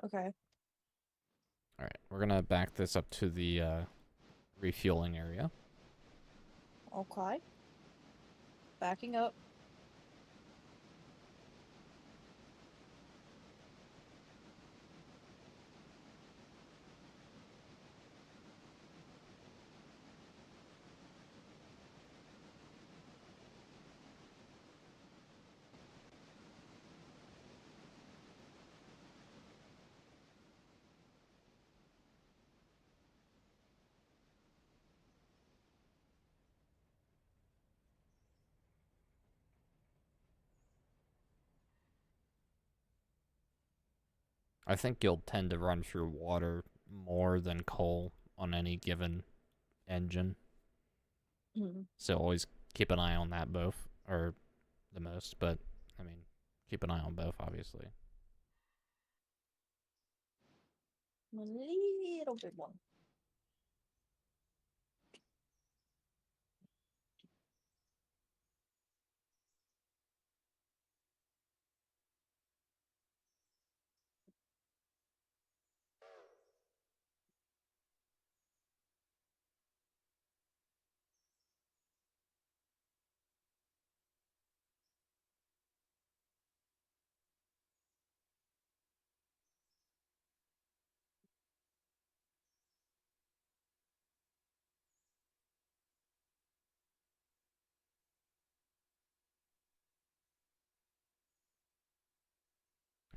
Okay. Alright, we're gonna back this up to the refueling area. Okay. Backing up. I think you'll tend to run through water more than coal on any given engine. Mhm. So always keep an eye on that both, or the most, but I mean, keep an eye on both, obviously. A little bit one.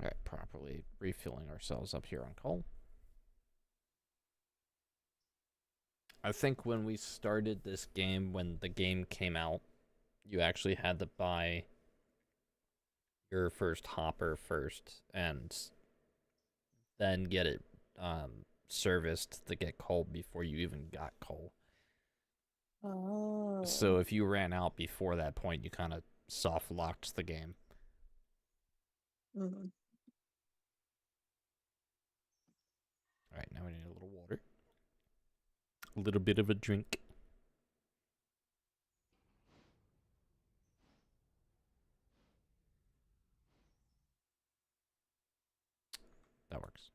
Alright, properly refueling ourselves up here on coal. I think when we started this game, when the game came out, you actually had to buy your first hopper first and then get it serviced to get coal before you even got coal. Oh. So if you ran out before that point, you kind of soft locked the game. Mhm. All right, now we need a little water. A little bit of a drink. That works.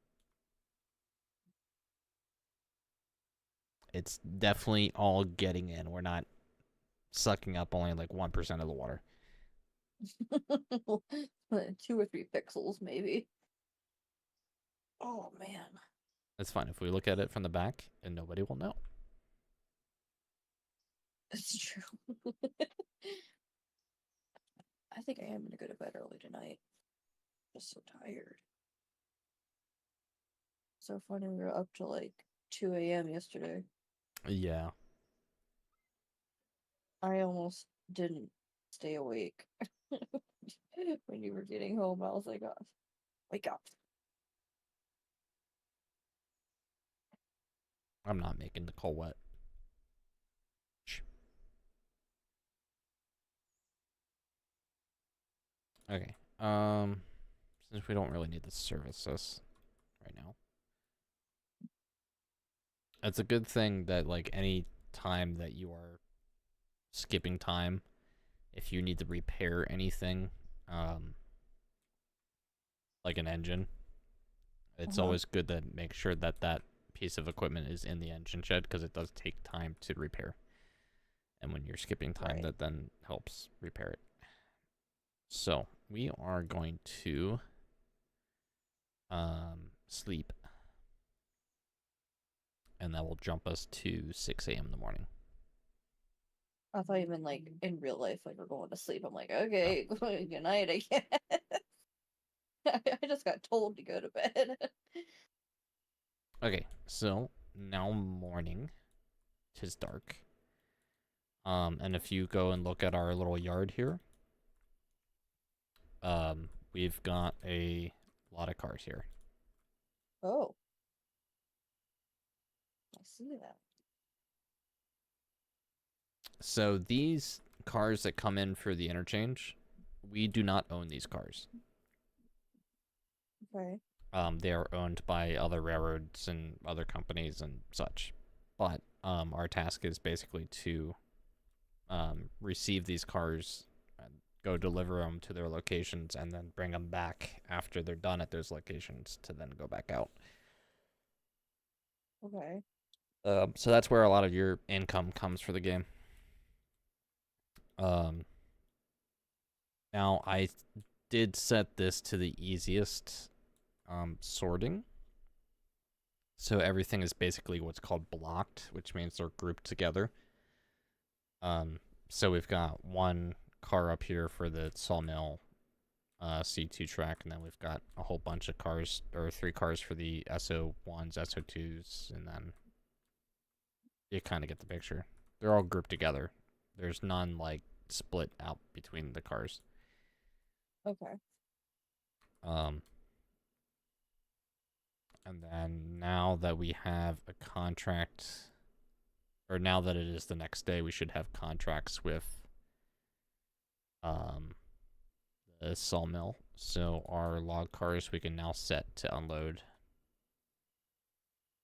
It's definitely all getting in. We're not sucking up only like 1% of the water. 2 or 3 pixels, maybe. Oh man. It's fine if we look at it from the back and nobody will know. It's true. I think I am gonna go to bed early tonight. Just so tired. So funny, we were up till like 2 a.m. yesterday. Yeah. I almost didn't stay awake when you were getting home. I was like, oh, wake up. I'm not making the coal wet. Okay. Since we don't really need to service this right now. It's a good thing that like any time that you are skipping time, if you need to repair anything, like an engine, it's always good to make sure that that piece of equipment is in the engine shed because it does take time to repair. And when you're skipping time, Right. that then helps repair it. So we are going to sleep, and that will jump us to 6 a.m. in the morning. I thought you meant like in real life, like we're going to sleep. I'm like, okay, good night, I guess. I just got told to go to bed. Okay, so now morning. 'Tis dark. And if you go and look at our little yard here, we've got a lot of cars here. Oh. I see that. So these cars that come in for the interchange, we do not own these cars. Okay. They are owned by other railroads and other companies and such. But our task is basically to receive these cars, go deliver them to their locations, and then bring them back after they're done at those locations to then go back out. Okay. So that's where a lot of your income comes for the game. Now I did set this to the easiest sorting. So everything is basically what's called blocked, which means they're grouped together. So we've got one car up here for the sawmill C2 track, and then we've got a whole bunch of cars, or 3 cars for the SO1s, SO2s, and then you kind of get the picture. They're all grouped together. There's none like split out between the cars. Okay. And then now that we have a contract, or now that it is the next day, we should have contracts with the sawmill. So our log cars we can now set to unload.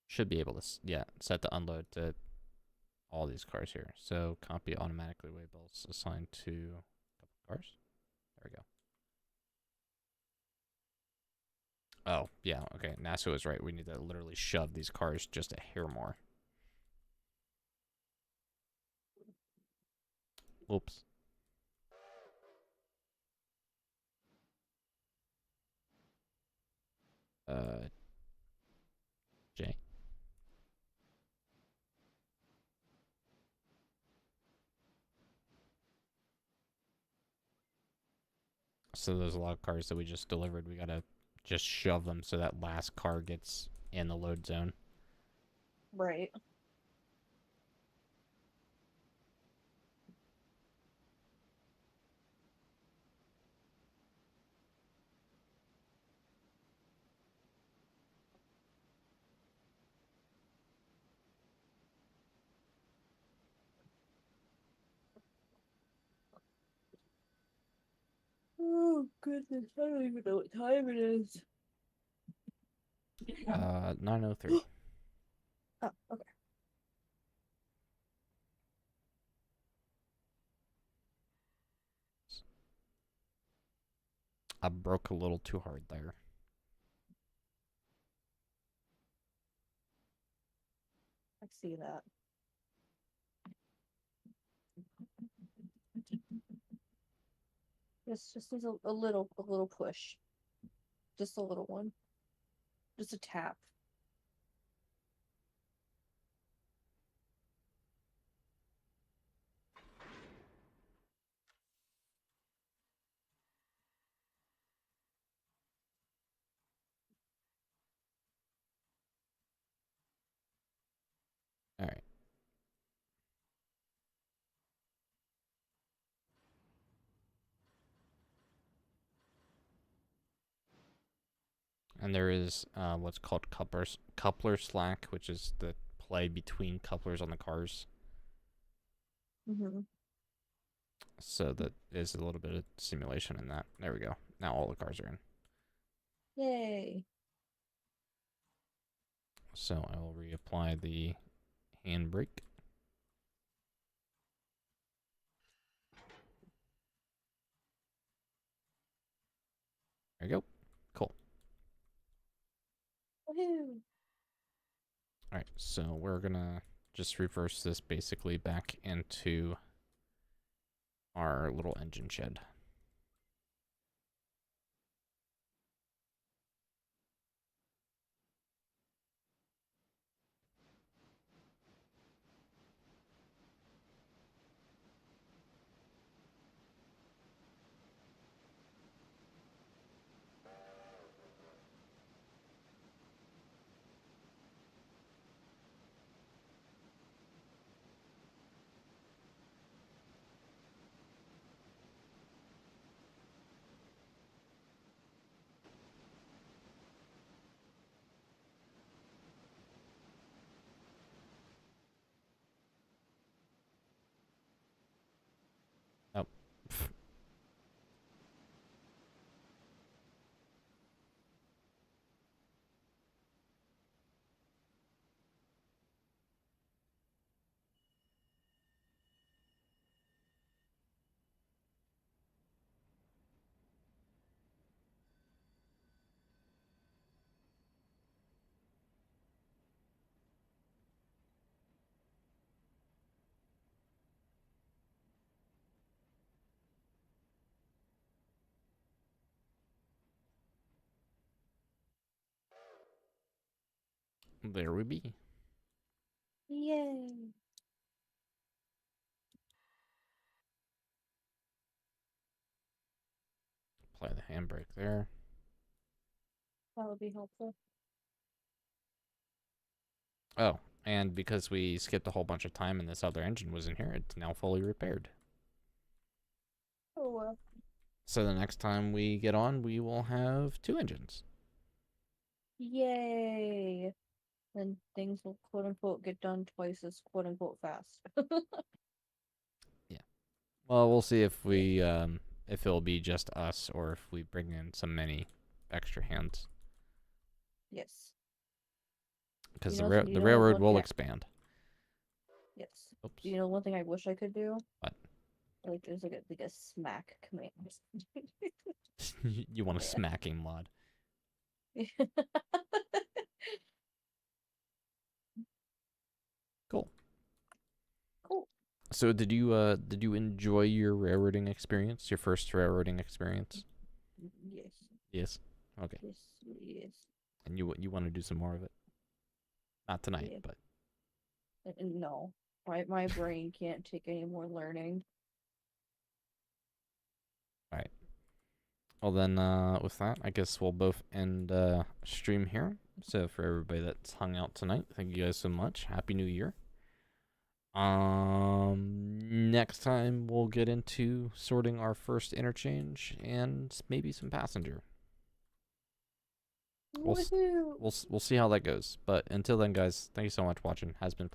Should be able to, yeah, set to unload to all these cars here. So copy automatically labels assigned to a couple cars. There we go. Oh, yeah, okay. NASA was right. We need to literally shove these cars just a hair more. Oops. J. So there's a lot of cars that we just delivered. We gotta just shove them so that last car gets in the load zone. Right. Oh goodness, I don't even know what time it is. 9:03. Oh, okay. I broke a little too hard there. I see that. Just needs a little push. Just a little one. Just a tap. All right. And there is what's called coupler slack, which is the play between couplers on the cars. Mm-hmm. So that is a little bit of simulation in that. There we go. Now all the cars are in. Yay. So I will reapply the handbrake. There you go. Cool. Woohoo. All right, so we're gonna just reverse this basically back into our little engine shed. There we be. Yay! Apply the handbrake there. That would be helpful. Oh, and because we skipped a whole bunch of time and this other engine was in here, it's now fully repaired. Oh, So the next time we get on, we will have 2 engines. yay! Then things will quote unquote get done twice as quote unquote fast. Well, we'll see if we if it'll be just us or if we bring in some many extra hands. Yes. Because You the know, railroad one will thing expand. Yes. Oops. You know one thing I wish I could do? What? Like there's like a smack command. You want a Yeah. smacking mod. Cool. Cool. So did you enjoy your railroading experience? Your first railroading experience? Yes. Yes. Okay. Yes. Yes. And you want to do some more of it? Not tonight, Yeah. but No. My brain can't take any more learning. all right. Well then, with that, I guess we'll both end stream here. So for everybody that's hung out tonight, thank you guys so much. Happy New Year. Next time we'll get into sorting our first interchange and maybe some passenger. We'll see how that goes. But until then, guys, thank you so much for watching. Has been a pleasure.